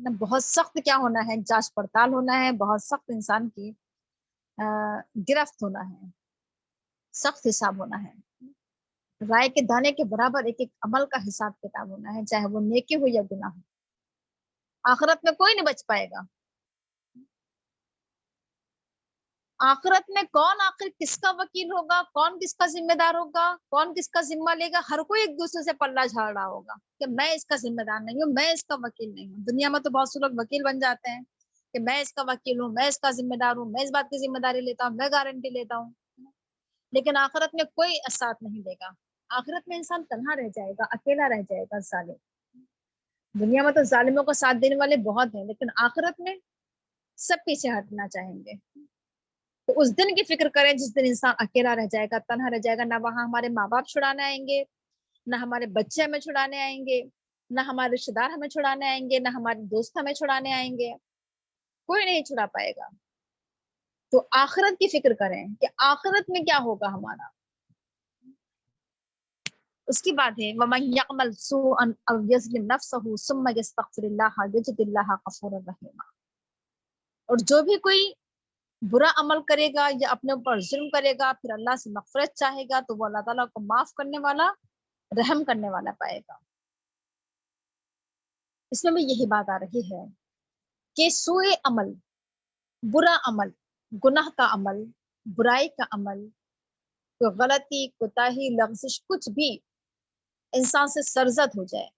نا بہت سخت کیا ہونا ہے، جانچ پڑتال ہونا ہے، بہت سخت انسان کی گرفت ہونا ہے، سخت حساب ہونا ہے، رائے کے دانے کے برابر ایک ایک عمل کا حساب کتاب ہونا ہے، چاہے وہ نیکی ہو یا گناہ ہو۔ آخرت میں کوئی نہیں بچ پائے گا۔ آخرت میں کون آخر کس کا وکیل ہوگا، کون کس کا ذمہ دار ہوگا، کون کس کا ذمہ لے گا، ہر کوئی ایک دوسرے سے پلہ جھاڑ رہا ہوگا کہ میں اس کا ذمہ دار نہیں ہوں، میں اس کا وکیل نہیں ہوں۔ دنیا میں تو بہت سے لوگ وکیل بن جاتے ہیں کہ میں اس کا وکیل ہوں، میں اس کا ذمہ دار ہوں، میں اس بات کی ذمہ داری لیتا ہوں، میں گارنٹی لیتا ہوں۔ لیکن آخرت میں کوئی ساتھ نہیں دے گا۔ آخرت میں انسان تنہا رہ جائے گا، اکیلا رہ جائے گا ظالم۔ دنیا میں تو ظالموں کو ساتھ دینے والے بہت ہیں، لیکن آخرت میں سب پیچھے ہٹنا چاہیں گے۔ تو اس دن کی فکر کریں جس دن انسان اکیلا رہ جائے گا، تنہا رہ جائے گا، نہ وہاں ہمارے ماں باپ چھڑانے آئیں گے، نہ ہمارے بچے ہمیں چھڑانے آئیں گے، نہ ہمارے رشتے دار ہمیں چھڑانے آئیں گے، نہ ہمارے دوست ہمیں چھڑانے آئیں گے، کوئی نہیں چھڑا پائے گا۔ تو آخرت کی فکر کریں کہ آخرت میں کیا ہوگا ہمارا۔ اس کی بات ہے وَمَن يَعْمَلْ سُوءًا أَوْ يَظْلِمْ نَفْسَهُ ثُمَّ يَسْتَغْفِرِ اللَّهَ يَجِدِ اللَّهَ غَفُورًا رَحِيمًا۔ اور جو بھی کوئی برا عمل کرے گا یا اپنے اوپر ظلم کرے گا پھر اللہ سے مغفرت چاہے گا تو وہ اللہ تعالیٰ کو معاف کرنے والا، رحم کرنے والا پائے گا۔ اس میں بھی یہی بات آ رہی ہے کہ سوء عمل، برا عمل، گناہ کا عمل، برائی کا عمل، کوئی غلطی، کوتاہی، لغزش، کچھ بھی انسان سے سرزد ہو جائے،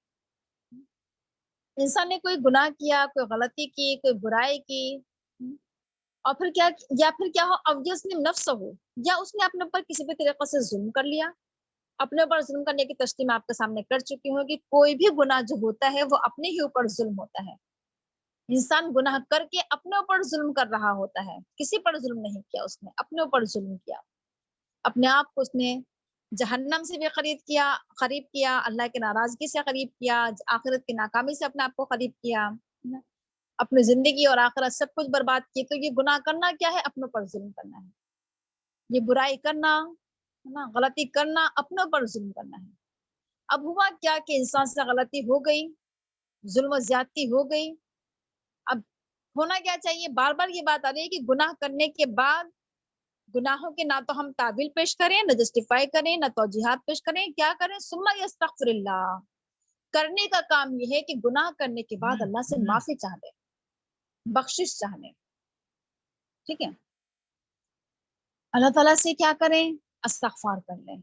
انسان نے کوئی گناہ کیا، کوئی غلطی کی، کوئی برائی کی، اور پھر کیا، یا پھر کیا ہو اویس نے نفس ہو، یا اس نے اپنے اوپر کسی بھی طریقے سے ظلم کر لیا۔ اپنے اوپر ظلم کرنے کی تشریح میں آپ کے سامنے کر چکی ہوں کہ کوئی بھی گناہ جو ہوتا ہے وہ اپنے ہی اوپر ظلم ہوتا ہے۔ انسان گناہ کر کے اپنے اوپر ظلم کر رہا ہوتا ہے، کسی پر ظلم نہیں کیا، اس نے اپنے اوپر ظلم کیا، اپنے آپ کو اس نے جہنم سے بھی قریب کیا، اللہ کی ناراضگی سے قریب کیا، آخرت کی ناکامی سے اپنے آپ کو قریب کیا، اپنی زندگی اور آخرت سب کچھ برباد کی۔ تو یہ گناہ کرنا کیا ہے؟ اپنے اوپر ظلم کرنا ہے، یہ برائی کرنا، غلطی کرنا، اپنے اوپر ظلم کرنا ہے۔ اب ہوا کیا کہ انسان سے غلطی ہو گئی، ظلم و زیادتی ہو گئی، اب ہونا کیا چاہیے؟ بار بار یہ بات آ رہی ہے کہ گناہ کرنے کے بعد گناہوں کے نہ تو ہم تعویل پیش کریں، نہ جسٹیفائی کریں، نہ توجیحات پیش کریں، کیا کریں؟ ثم یستغفر اللہ، کرنے کا کام یہ ہے کہ گناہ کرنے کے بعد اللہ سے معافی چاہ لیں، بخشش چاہ لیں، ٹھیک ہے؟ اللہ تعالیٰ سے کیا کریں؟ استغفار کر لیں۔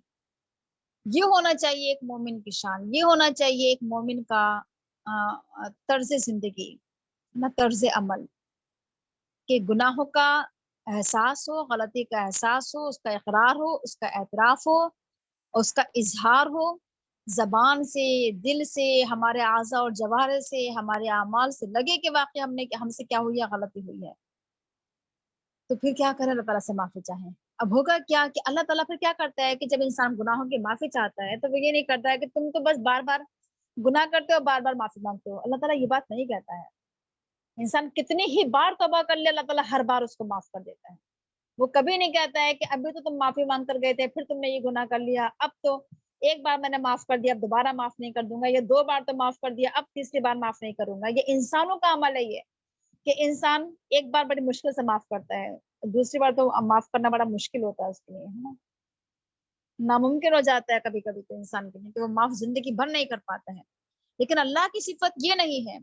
یہ ہونا چاہیے ایک مومن کی شان، یہ ہونا چاہیے ایک مومن کا طرز زندگی، نہ طرز عمل، کہ گناہوں کا احساس ہو، غلطی کا احساس ہو، اس کا اقرار ہو، اس کا اعتراف ہو، اس کا اظہار ہو، زبان سے، دل سے، ہمارے اعضاء اور جوارح سے، ہمارے اعمال سے لگے کہ واقعی ہم سے کیا ہوئی ہے، غلطی ہوئی ہے، تو پھر کیا کریں؟ اللہ تعالیٰ سے معافی چاہیں۔ اب ہوگا کیا کہ اللہ تعالیٰ پھر کیا کرتا ہے کہ جب انسان گناہوں کی معافی چاہتا ہے تو وہ یہ نہیں کرتا ہے کہ تم تو بس بار بار گناہ کرتے ہو، بار بار معافی مانگتے ہو۔ اللہ تعالیٰ یہ بات نہیں کہتا ہے۔ انسان کتنی ہی بار توبہ کر لے، اللہ تعالیٰ ہر بار اس کو معاف کر دیتا ہے۔ وہ کبھی نہیں کہتا ہے کہ ابھی تو تم معافی مانگ کر گئے تھے، پھر تم نے یہ گناہ کر لیا، اب تو ایک بار میں نے معاف کر دیا، اب دوبارہ معاف نہیں کر دوں گا، یا 2 بار تو معاف کر دیا، اب تیسری بار معاف نہیں کروں گا۔ یہ انسانوں کا عمل ہے، یہ کہ انسان ایک بار بڑی مشکل سے معاف کرتا ہے، دوسری بار تو معاف کرنا بڑا مشکل ہوتا ہے اس کے لیے، ہے نا، ناممکن ہو جاتا ہے کبھی کبھی تو انسان کے لیے کہ وہ معاف زندگی بھر نہیں کر پاتا ہے۔ لیکن اللہ کی صفت یہ نہیں ہے،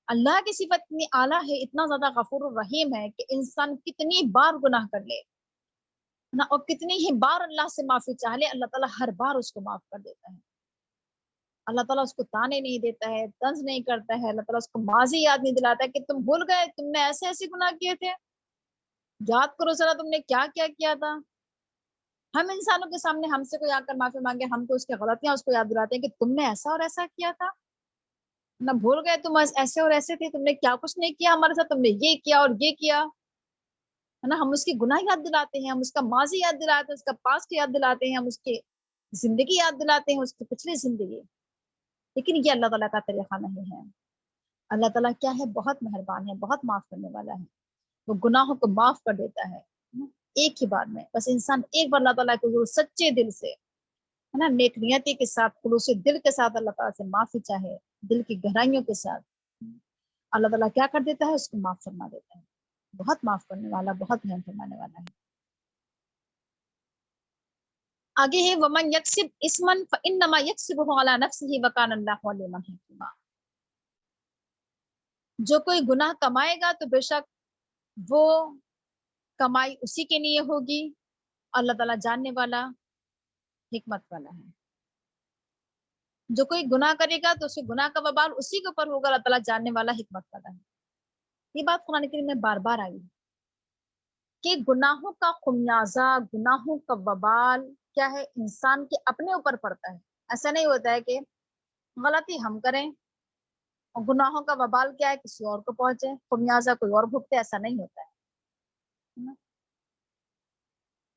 اللہ کی صفت اتنی اعلیٰ ہے، اتنا زیادہ غفور الرحیم ہے کہ انسان کتنی بار گناہ کر لے نا، اور کتنی ہی بار اللہ سے معافی چاہ لے، اللہ تعالیٰ ہر بار اس کو معاف کر دیتا ہے۔ اللہ تعالیٰ اس کو تانے نہیں دیتا ہے، طنز نہیں کرتا ہے، اللہ تعالیٰ اس کو ماضی یاد نہیں دلاتا ہے کہ تم بھول گئے، تم نے ایسے ایسے گناہ کیے تھے، یاد کرو ذرا تم نے کیا کیا کیا تھا۔ ہم انسانوں کے سامنے ہم سے کوئی آ کر معافی مانگے، ہم تو اس کی غلطیاں اس کو یاد دلاتے ہیں کہ تم نے ایسا اور ایسا کیا تھا، نہ بھول گئے تم ایسے اور ایسے تھے، تم نے کیا کچھ نہیں کیا ہمارے ساتھ، تم نے یہ کیا اور یہ کیا، ہے نا۔ ہم اس کی گناہ یاد دلاتے ہیں، ہم اس کا ماضی یاد دلاتے ہیں، اس کا پاسٹ یاد دلاتے ہیں، ہم اس کی زندگی یاد دلاتے ہیں، اس کی پچھلی زندگی۔ لیکن یہ اللہ تعالیٰ کا طریقہ نہیں ہے۔ اللہ تعالیٰ کیا ہے؟ بہت مہربان ہے، بہت معاف کرنے والا ہے، وہ گناہوں کو معاف کر دیتا ہے ایک ہی بار میں۔ بس انسان ایک بار اللہ تعالیٰ کو سچے دل سے، ہے نا، نیک نیتی کے ساتھ، خلوص دل کے ساتھ اللہ تعالیٰ سے معافی چاہے، دل کی گہرائیوں کے ساتھ، اللہ تعالیٰ کیا کر دیتا ہے؟ اس کو معاف فرما دیتا ہے. بہت معاف کرنے والا، بہت رحم فرمانے والا ہے. آگے ہے ومن یکسب اسما فانما یکسبہ علی نفسہ وکان اللہ علیما حکیما. جو کوئی گناہ کمائے گا تو بے شک وہ کمائی اسی کے لیے ہوگی. اللہ تعالیٰ جاننے والا، حکمت والا ہے. جو کوئی گناہ کرے گا تو اسے گناہ کا وبال اسی کے اوپر ہوگا. اللہ تعالیٰ جاننے والا، حکمت والا ہے. یہ بات قرآن کریم میں بار بار آئی ہے کہ گناہوں کا خمیازہ، گناہوں کا وبال کیا ہے؟ انسان کے اپنے اوپر پڑتا ہے. ایسا نہیں ہوتا ہے کہ غلطی ہم کریں اور گناہوں کا وبال کیا ہے کسی اور کو پہنچے، خمیازہ کوئی اور بھگتے. ایسا نہیں ہوتا ہے.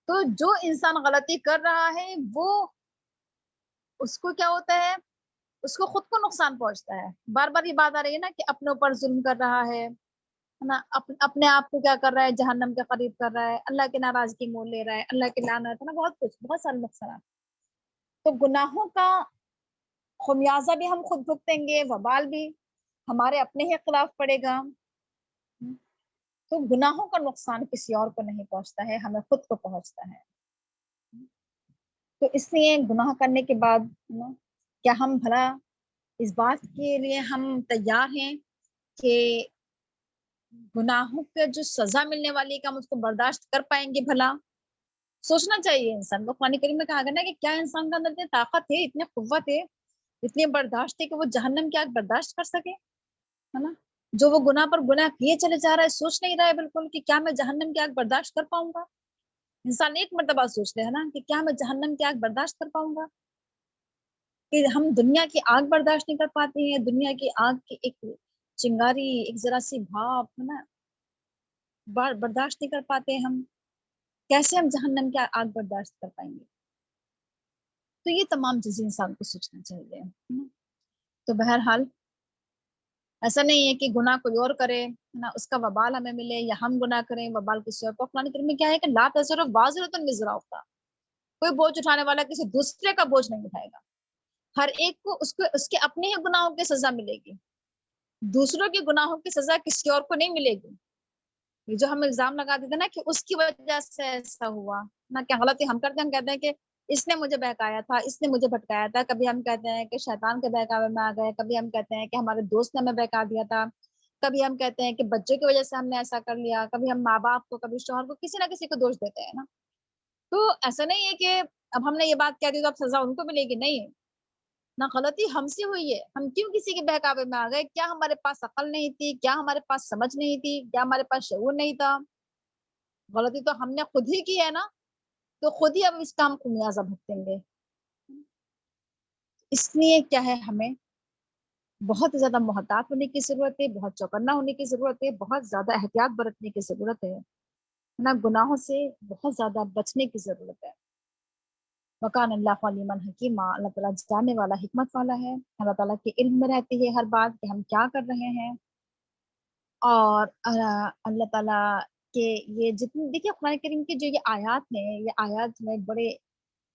تو جو انسان غلطی کر رہا ہے وہ اس کو کیا ہوتا ہے؟ اس کو خود کو نقصان پہنچتا ہے. بار بار یہ بات آ رہی ہے نا کہ اپنے اوپر ظلم کر رہا ہے نا، اپنے آپ کو کیا کر رہا ہے؟ جہنم کے قریب کر رہا ہے، اللہ کی ناراضگی مول لے رہا ہے، اللہ کی لعنت ہے نا، بہت کچھ، بہت سارے نقصانات. تو گناہوں کا خمیازہ بھی ہم خود بھگتیں گے، وبال بھی ہمارے اپنے ہی خلاف پڑے گا. تو گناہوں کا نقصان کسی اور کو نہیں پہنچتا ہے، ہمیں خود کو پہنچتا ہے. تو اس لیے گناہ کرنے کے بعد کیا ہم بھلا اس بات کے لیے ہم تیار ہیں کہ گناہوں کے جو سزا ملنے والی ہے، ہم اس کو برداشت کر پائیں گے؟ بھلا سوچنا چاہیے انسان کو. قرآن کریم میں کہا گیا نا کہ کیا انسان کے اندر اتنی طاقت ہے، اتنی قوت ہے، اتنی برداشت ہے کہ وہ جہنم کی آگ برداشت کر سکے، ہے نا؟ جو وہ گناہ پر گناہ کیے چلے جا رہا ہے، سوچ نہیں رہا ہے بالکل کہ کیا میں جہنم کی آگ برداشت کر پاؤں گا. انسان ایک مرتبہ سوچتے ہیں نا کہ کیا میں جہنم کی آگ برداشت کر پاؤں گا. کہ ہم دنیا کی آگ برداشت نہیں کر پاتے ہیں، دنیا کی آگ کی ایک چنگاری، ایک ذرا سی بھاپ ہے نا برداشت نہیں کر پاتے ہم، کیسے ہم جہنم کی آگ برداشت کر پائیں گے؟ تو یہ تمام چیزیں انسان کو سوچنا چاہیے. تو بہرحال ایسا نہیں ہے کہ گناہ کوئی اور کرے نا اس کا وبال ہمیں ملے، یا ہم گناہ کریں وبال کسی اور کو. قرآن کریم میں کیا ہے کہ لا تزر وازرۃ وزر اخری، کوئی بوجھ اٹھانے والا کسی دوسرے کا بوجھ نہیں اٹھائے گا. ہر ایک کو اس کے اپنے ہی گناہوں کی سزا ملے گی، دوسروں کے گناہوں کی سزا کسی اور کو نہیں ملے گی. یہ جو ہم الزام لگا دیتے نا کہ اس کی وجہ سے ایسا ہوا نا، کیا غلطی ہم کرتے ہیں؟ ہم کہتے ہیں کہ اس نے مجھے بہکایا تھا، اس نے مجھے بھٹکایا تھا. کبھی ہم کہتے ہیں کہ شیطان کے بہکاوے میں آ گئے، کبھی ہم کہتے ہیں کہ ہمارے دوست نے ہمیں بہکا دیا تھا، کبھی ہم کہتے ہیں کہ بچے کی وجہ سے ہم نے ایسا کر لیا، کبھی ہم ماں باپ کو، کبھی شوہر کو، کسی نہ کسی کو دوش دیتے ہیں نا. تو ایسا نہیں ہے کہ اب ہم نے یہ بات کہہ دی تو اب سزا ان کو ملے گی. نہیں نہ، غلطی ہم سے ہوئی ہے. ہم کیوں کسی کے بہکاوے میں آ گئے؟ کیا ہمارے پاس عقل نہیں تھی؟ کیا ہمارے پاس سمجھ نہیں تھی؟ کیا ہمارے پاس شعور نہیں تھا؟ غلطی تو ہم نے خود ہی کی ہے نا، تو خود ہی اب اس کا ہم خمیازہ بھگتیں گے. اس لیے کیا ہے، ہمیں بہت زیادہ محتاط ہونے کی ضرورت ہے، بہت چوکنا ہونے کی ضرورت ہے، بہت زیادہ احتیاط برتنے کی ضرورت ہے نا، گناہوں سے بہت زیادہ بچنے کی ضرورت ہے. وکان اللہ علیما حکیما، اللہ تعالیٰ جاننے والا، حکمت والا ہے. اللہ تعالیٰ کے علم میں رہتی ہے ہر بات کہ ہم کیا کر رہے ہیں. اور اللہ تعالیٰ کہ یہ جتنی دیکھیے قرآن کریم کی جو یہ آیات ہیں، یہ آیات میں بڑے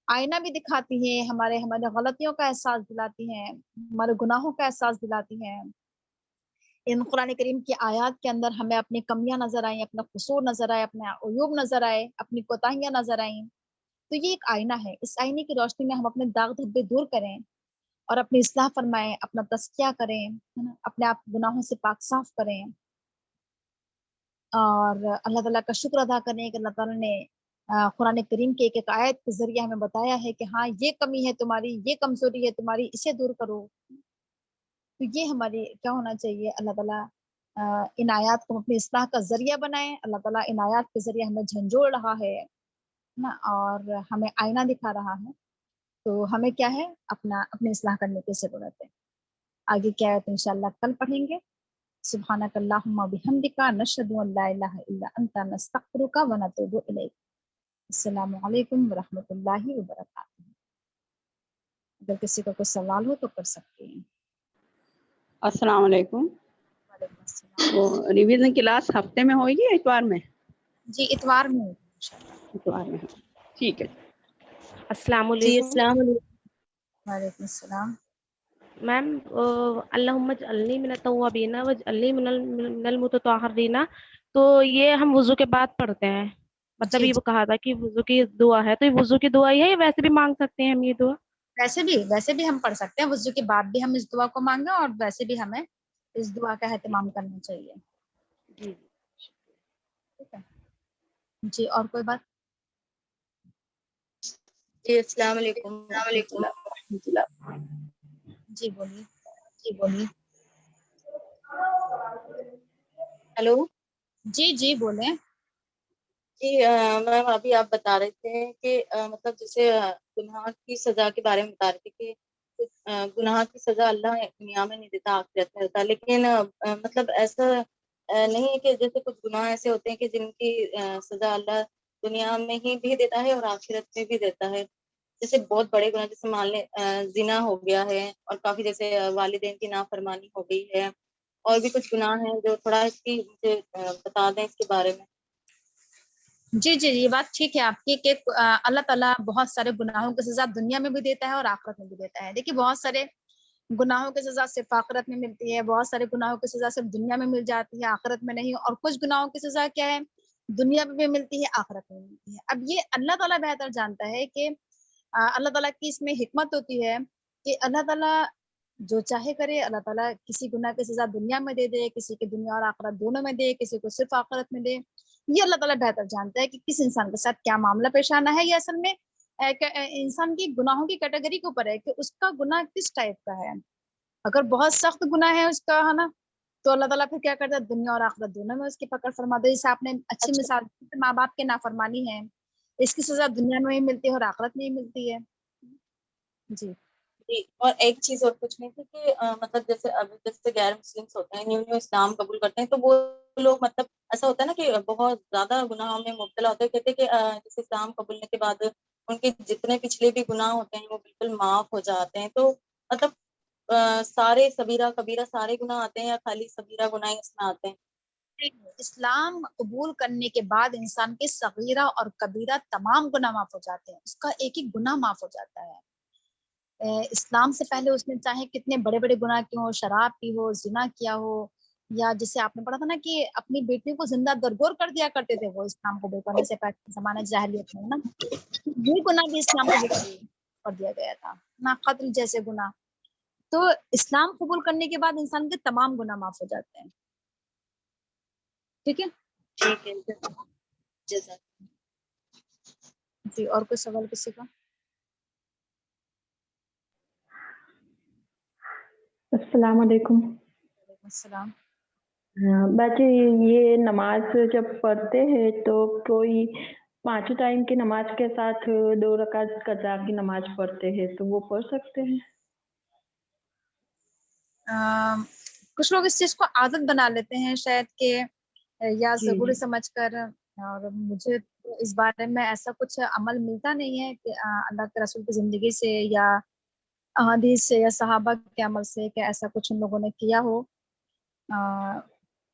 آئینہ بھی دکھاتی ہیں، ہمارے غلطیوں کا احساس دلاتی ہیں، ہمارے گناہوں کا احساس دلاتی ہیں. ان قرآن کریم کی آیات کے اندر ہمیں اپنی کمیاں نظر آئیں، اپنا قصور نظر آئے، اپنے عیوب نظر آئے، اپنی کوتاہیاں نظر آئیں. تو یہ ایک آئینہ ہے. اس آئینے کی روشنی میں ہم اپنے داغ دھبے دور کریں اور اپنی اصلاح فرمائیں، اپنا تزکیہ کریں، اپنے آپ گناہوں سے پاک صاف کریں، اور اللہ تعالیٰ کا شکر ادا کریں کہ اللہ تعالیٰ نے قرآن کریم کے ایک آیت کے ذریعے ہمیں بتایا ہے کہ ہاں یہ کمی ہے تمہاری، یہ کمزوری ہے تمہاری، اسے دور کرو. تو یہ ہماری کیا ہونا چاہیے؟ اللہ تعالیٰ ان آیات کو اپنی اصلاح کا ذریعہ بنائیں. اللہ تعالیٰ ان آیات کے ذریعے ہمیں جھنجھوڑ رہا ہے نا، اور ہمیں آئینہ دکھا رہا ہے. تو ہمیں کیا ہے؟ اپنی اصلاح کرنے کی ضرورت ہے. آگے کیا ہے تو انشاءاللہ کل پڑھیں گے. سبحانک اللہم بحمدک نشہد ان لا الہ الا انت نستغفرک ونتوب الیک. السلام علیکم ورحمۃ اللہ وبرکاتہ. اگر کسی کا کوئی سوال ہو تو کر سکتے ہیں. السلام علیکم. وعلیکم السلام. وہ ریویژن کلاس ہفتے میں ہوئے گی اتوار میں؟ جی اتوار میں اتوار میں. ٹھیک ہے. السلام جی علیکم. السلام علیکم. وعلیکم السلام. میم اللہم اجعلنی من التوابین واجعلنی من المتطہرین، تو یہ ہم وضو کے بعد پڑھتے ہیں، مطلب جی یہ جی، وہ کہا تھا کہ وضو کی دعا ہے، تو یہ وضو کی دعا ہی ہے یا ویسے بھی مانگ سکتے ہیں ہم یہ دعا؟ ویسے بھی ہم پڑھ سکتے ہیں، وضو کے بعد بھی ہم اس دعا کو مانگیں، اور ویسے بھی ہمیں اس دعا کا اہتمام کرنا چاہیے. جی ٹھیک ہے جی. اور کوئی بات؟ جی السلام علیکم السلام ورحمۃ علیکم اللہ. ورحمۃ اللہ. جی بولیے. ہیلو. جی جی بولیں. جی میم ابھی آپ بتا رہے تھے کہ مطلب جیسے گناہ کی سزا کے بارے میں بتا رہے تھے کہ گناہ کی سزا اللہ دنیا میں نہیں دیتا، آخرت میں دیتا، لیکن مطلب ایسا نہیں ہے کہ جیسے کچھ گناہ ایسے ہوتے ہیں کہ جن کی سزا اللہ دنیا میں ہی بھی دیتا ہے اور آخرت میں بھی دیتا ہے. جیسے بہت بڑے گناہ، جیسے مان لیں زنا ہو گیا ہے، اور کافی جیسے والدین کی نافرمانی ہو گئی ہے، اور بھی کچھ گناہ ہیں جو تھوڑا اس کی مجھے بتا دیں اس کے بارے میں. جی جی، یہ بات ٹھیک ہے آپ کی کہ اللہ تعالیٰ بہت سارے گناہوں کی سزا دنیا میں بھی دیتا ہے اور آخرت میں بھی دیتا ہے. دیکھیے بہت سارے گناہوں کی سزا صرف آخرت میں ملتی ہے، بہت سارے گناہوں کی سزا صرف دنیا میں مل جاتی ہے، آخرت میں نہیں. اور کچھ گناہوں کی سزا کیا ہے، دنیا میں بھی ملتی ہے، آخرت میں بھی ملتی ہے. اب یہ اللہ تعالیٰ بہتر جانتا ہے کہ اللہ تعالیٰ کی اس میں حکمت ہوتی ہے کہ اللہ تعالیٰ جو چاہے کرے. اللہ تعالیٰ کسی گناہ کی سزا دنیا میں دے دے، کسی کی دنیا اور آخرت دونوں میں دے، کسی کو صرف آخرت میں دے. یہ اللہ تعالیٰ بہتر جانتا ہے کہ کس انسان کے ساتھ کیا معاملہ پیش آنا ہے. یہ اصل میں انسان کی گناہوں کی کیٹیگری کے اوپر ہے کہ اس کا گناہ کس ٹائپ کا ہے. اگر بہت سخت گناہ ہے اس کا، ہے نا، تو اللہ تعالیٰ پھر کیا کرتا ہے، دنیا اور آخرت دونوں میں اس کی پکڑ فرما دے. جیسے آپ نے اچھی اچھا مثال دی، ماں باپ کے نافرمانی ہے، اس کی سزا دنیا میں ہی ملتی ہے اور آخرت میں ہی ملتی ہے. جی جی. اور ایک چیز اور پوچھنی تھی کہ مطلب جیسے ابھی جیسے غیر مسلمس ہوتے ہیں، نیو اسلام قبول کرتے ہیں، تو وہ لوگ مطلب ایسا ہوتا ہے نا کہ بہت زیادہ گناہوں میں مبتلا ہوتے ہیں. کہتے ہیں کہ جیسے اسلام قبولنے کے بعد ان کے جتنے پچھلے بھی گناہ ہوتے ہیں وہ بالکل معاف ہو جاتے ہیں. تو مطلب سارے صغیرہ کبیرہ سارے گناہ آتے ہیں یا خالی صغیرہ گناہ ہی اس میں آتے ہیں؟ اسلام قبول کرنے کے بعد انسان کے صغیرہ اور کبیرہ تمام گناہ معاف ہو جاتے ہیں، اس کا ایک ایک گناہ معاف ہو جاتا ہے. اسلام سے پہلے اس نے چاہے کتنے بڑے بڑے گناہ کیے ہو، شراب پی ہو، زنا کیا ہو، یا جسے آپ نے پڑھا تھا نا کہ اپنی بیٹی کو زندہ درگور کر دیا کرتے تھے وہ اسلام قبول کرنے سے پہلے زمانہ جاہلیت میں، نا، یہ گناہ بھی اسلام قبول کر دیا گیا تھا، نا، قتل جیسے گناہ. تو اسلام قبول کرنے کے بعد انسان کے تمام گناہ معاف ہو جاتے ہیں. ٹھیک ہے ٹھیک ہے. جزاک. جی. اور کوئی سوال کسی کا؟ السلام علیکم. وعلیکم السلام. باجی یہ نماز جب پڑھتے ہیں تو کوئی 5 ٹائم کی نماز کے ساتھ 2 رکعت قضا کی نماز پڑھتے ہیں تو وہ پڑھ سکتے ہیں؟ کچھ لوگ اس چیز کو عادت بنا لیتے ہیں شاید کہ یا جی ضروری جی سمجھ کر. اور مجھے اس بارے میں ایسا کچھ عمل ملتا نہیں ہے کہ اللہ کے رسول کی زندگی سے یا احادیث سے یا صحابہ کے عمل سے کہ ایسا کچھ ان لوگوں نے کیا ہو.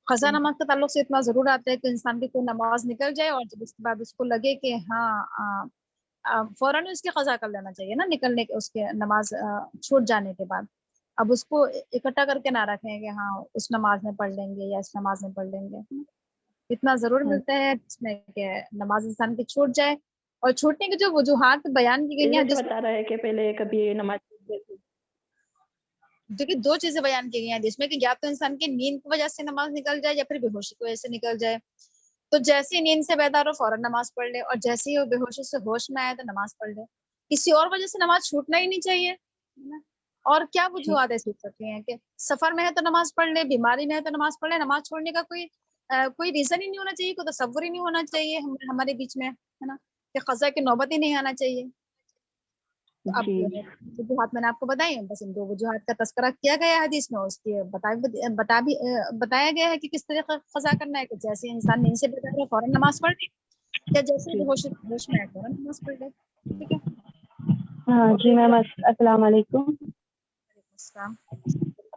قضا نماز کا تعلق سے اتنا ضرور آتا ہے کہ انسان کی کوئی نماز نکل جائے اور جب اس کے بعد اس کو لگے کہ ہاں فوراً اس کی قضا کر لینا چاہیے نا، نکلنے کے اس کے نماز چھوٹ جانے کے بعد. اب اس کو اکٹھا کر کے نہ رکھیں کہ ہاں اس نماز میں پڑھ لیں گے یا اس نماز میں پڑھ لیں گے. اتنا ضرور ملتا ہے جس میں کہ نماز انسان کی چھوٹ جائے. اور چھوٹنے کی جو وجوہات بیان کی گئی ہیں جیسے بتا رہا ہے کہ پہلے کبھی نماز دیکھیے 2 چیزیں بیان کی گئی ہیں جس میں کہ یا تو انسان کی نیند کی وجہ سے نماز نکل جائے یا پھر بے ہوشی کی وجہ سے نکل جائے. تو جیسے ہی نیند سے بیدار ہو فوراً نماز پڑھ لے، اور جیسے ہی وہ بے ہوشی سے ہوش میں آئے تو نماز پڑھ لے. کسی اور وجہ سے نماز چھوٹنا ہی نہیں چاہیے. اور کیا وجوہات ایسی سکتی ہیں کہ سفر میں ہے تو نماز پڑھ لے، بیماری میں ہے تو نماز پڑھ لے. نماز چھوڑنے کا کوئی ریزن ہی نہیں ہونا چاہیے، کوئی تصور ہی نہیں ہونا چاہیے ہمارے بیچ میں، ہے نا، کہ قضا کی نوبت ہی نہیں آنا چاہیے. تو اب جی وجوہات میں نے آپ کو بتائی ہیں، بس ان 2 وجوہات کا تذکرہ کیا گیا ہے حدیث میں. اس کے بتایا گیا ہے کہ کس طریقے قضا کرنا ہے کہ جیسے انسان نیند سے بیدار ہو فوراً نماز پڑھ لے، یا جیسے جی ہوش میں آئے فوراً نماز پڑھ لے. ٹھیک ہے. ہاں جی میم السلام علیکم. وعلیکم السلام.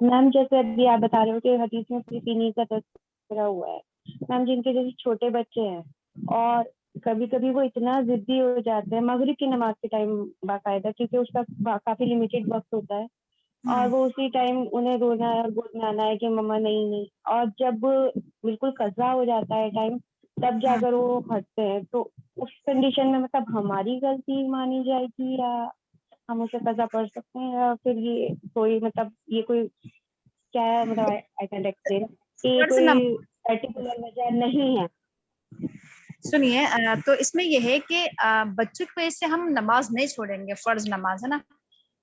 میم جیسے ابھی آپ بتا رہے ہو کہ حدیث میں فیقینی کا تذکرہ ہوا ہے میم، جن کے جیسے چھوٹے بچے ہیں اور کبھی کبھی وہ اتنا ضدی ہو جاتے ہیں مغرب کی نماز کے ٹائم باقاعدہ، کیونکہ اس کا کافی لمیٹیڈ وقت ہوتا ہے، اور وہ اسی ٹائم انہیں رونا ہے اور گود میں آنا ہے کہ مما نہیں نہیں، اور جب بالکل قضا ہو جاتا ہے ٹائم تب جا کر وہ ہٹتے ہیں. تو اس کنڈیشن میں مطلب ہماری غلطی مانی جائے گی یا ہم اسے قضا پڑھ سکتے ہیں، یا پھر یہ کوئی مطلب یہ کوئی کیا ہے مطلب آئی کینٹ ایکسپلین کہ یہ فرض کوئی پرٹیکولر وجہ نہیں ہے. سنیے تو اس میں یہ ہے کہ بچوں کی وجہ سے ہم نماز نہیں چھوڑیں گے، فرض نماز ہے نا.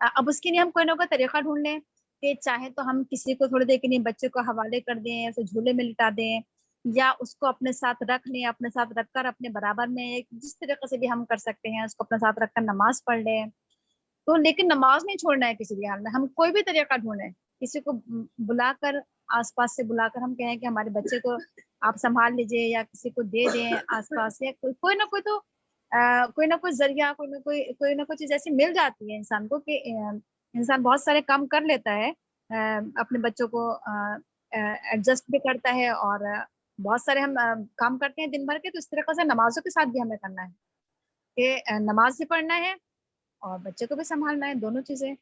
اب اس کے لیے ہم کوئی نہ کوئی طریقہ ڈھونڈ لیں کہ چاہے تو ہم کسی کو تھوڑی دیر کے لیے بچے کو حوالے کر دیں، پھر جھولے میں لٹا دیں، یا اس کو اپنے ساتھ رکھ لیں، اپنے ساتھ رکھ کر اپنے برابر میں جس طریقے سے بھی ہم کر سکتے ہیں اس کو اپنے ساتھ رکھ کر نماز پڑھ لیں. تو لیکن نماز نہیں چھوڑنا ہے کسی بھی حال میں. ہم کوئی بھی طریقہ ڈھونڈیں، کسی کو بلا کر، آس پاس سے بلا کر ہم کہیں کہ ہمارے بچے کو آپ سنبھال لیجئے، یا کسی کو دے دیں آس پاس سے، کوئی نہ کوئی تو کوئی نہ کوئی ذریعہ، کوئی نہ کوئی چیز ایسی مل جاتی ہے انسان کو کہ انسان بہت سارے کام کر لیتا ہے، اپنے بچوں کو ایڈجسٹ بھی کرتا ہے، اور بہت سارے ہم کام کرتے ہیں دن بھر کے. تو اس طریقے سے نمازوں کے ساتھ بھی ہمیں کرنا ہے کہ نماز بھی پڑھنا ہے اور بچے کو بھی سنبھالنا ہے، دونوں چیزیں.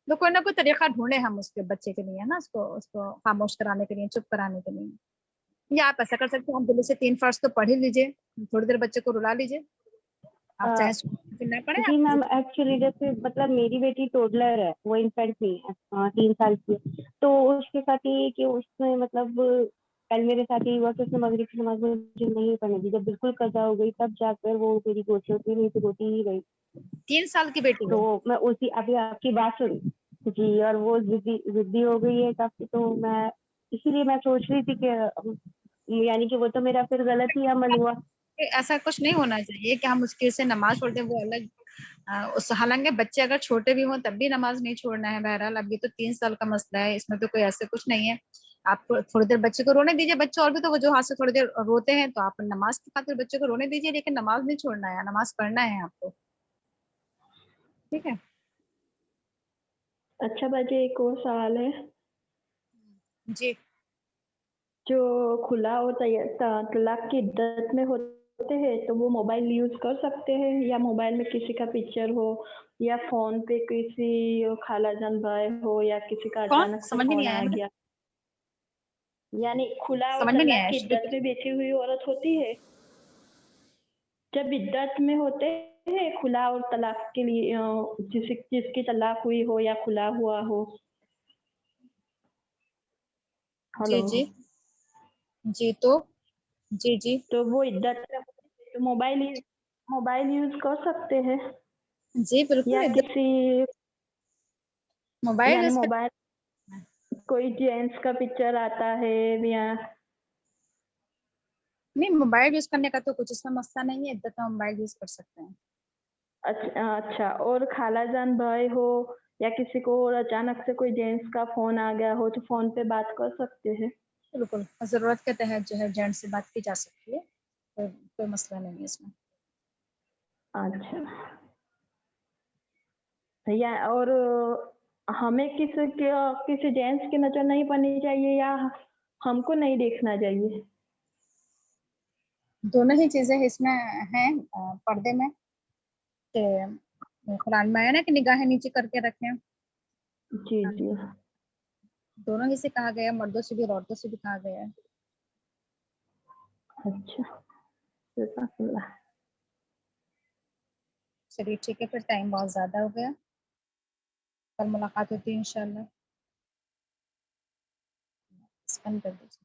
تو کوئی نہ کوئی طریقہ ڈھونڈے ہم اس کے بچے کے لیے نا، اس کو خاموش کرانے کے لیے، چپ کرانے کے لیے. یا آپ ایسا کر سکتے ہیں، آپ دل سے 3 فرض تو پڑھ ہی لیجیے، تھوڑی دیر بچے کو رلا لیجیے. آپ چاہے نہ پڑھیں جی آپ. میم ایکچولی جیسے مطلب میری بیٹی ٹوڈلر ہے، وہ انفینٹ نہیں ہے، 3 سال کی. تو اس کے ساتھ یہ کہ اس میں مطلب کل میرے ساتھ یہ ہوا کہ اس نے مغرب کی نماز مجھے نہیں پڑھنے دی. جب بالکل قضا ہو گئی تب جا کر وہ میری گود سے اٹھی، نہیں تو روتی ہی رہی. 3 سال کی بیٹی تو ہے. میں اسی ابھی آپ کی بات سن جی، اور وہ ضدی ہو گئی ہے کافی. تو میں اسی لیے میں سوچ رہی تھی کہ یعنی کہ وہ تو میرا پھر غلط ہی عمل ہوا. ایسا کچھ نہیں ہونا چاہیے کہ ہم اس کے سے نماز چھوڑ دیں، وہ الگ. حالانکہ بچے اگر چھوٹے بھی ہوں تب بھی نماز نہیں چھوڑنا ہے. بہرحال اب یہ تو 3 سال کا مسئلہ ہے، اس میں تو کوئی ایسے کچھ نہیں ہے. آپ تھوڑی دیر بچے کو رونے دیجیے. بچے اور بھی تو وجوہات سے تھوڑی دیر روتے ہیں، تو آپ نماز کی خاطر بچے کو رونے دیجیے، لیکن نماز نہیں چھوڑنا ہے، نماز پڑھنا ہے آپ کو. ٹھیک ہے. اچھا باجی، ایک اور سوال ہے. جی. جو کھلا اور طلاق کی عدت میں ہوتے ہیں تو وہ موبائل یوز کر سکتے ہیں، یا موبائل میں کسی کا پکچر ہو، یا فون پہ کسی خالہ جان بھائی ہو، یا کسی کا کون؟ اچانک سے سمجھ میں فون نہیں آ آیا مجھے. گیا. یعنی کھلا اور سمجھ میں نہیں طلاق آیا. کی عدت میں بیٹھی ہوئی عورت ہوتی ہے، جب عدت میں ہوتے ہیں کھلا اور طلاق کے لیے، جس کی طلاق ہوئی ہو یا کھلا ہوا ہو. جی ہلو. جی جی. جی تو وہ عدت میں ہوتے تو موبائل یوز کر سکتے ہیں، جی بالکل. یا کسی موبائل یعنی اس پہ موبائل کوئی جینٹس کا پکچر آتا ہے یا نہیں، موبائل یوز کرنے کا تو کچھ اس میں مسئلہ نہیں ہے، عدت میں موبائل یوز کر سکتے ہیں. اچھا. اور خالہ جان بھائی ہو یا کسی کو اور اچانک سے کوئی جینٹس کا فون آ گیا ہو تو فون پہ بات کر سکتے ہیں. بالکل ضرورت کے تحت جو ہے جینٹ سے بات کی جا سکتی ہے، کوئی مسئلہ نہیں ہے اس میں. اچھا. یا اور ہمیں کسی جینٹس کی نظر نہیں پڑنی چاہیے، یا ہم کو نہیں دیکھنا چاہیے؟ دونوں ہی چیزیں اس میں ہیں پردے میں، کہ قرآن میں آیا نا کہ نگاہیں نیچے کر کے رکھیں. جی جی. دونوں ہی سے کہا گیا، مردوں سے بھی اور عورتوں سے بھی کہا گیا ہے. اچھا. جزاک اللہ. چلیے ٹھیک ہے، پھر ٹائم بہت زیادہ ہو گیا، کل ملاقات ہوتی ہے انشاءاللہ. بند کر دیجیے.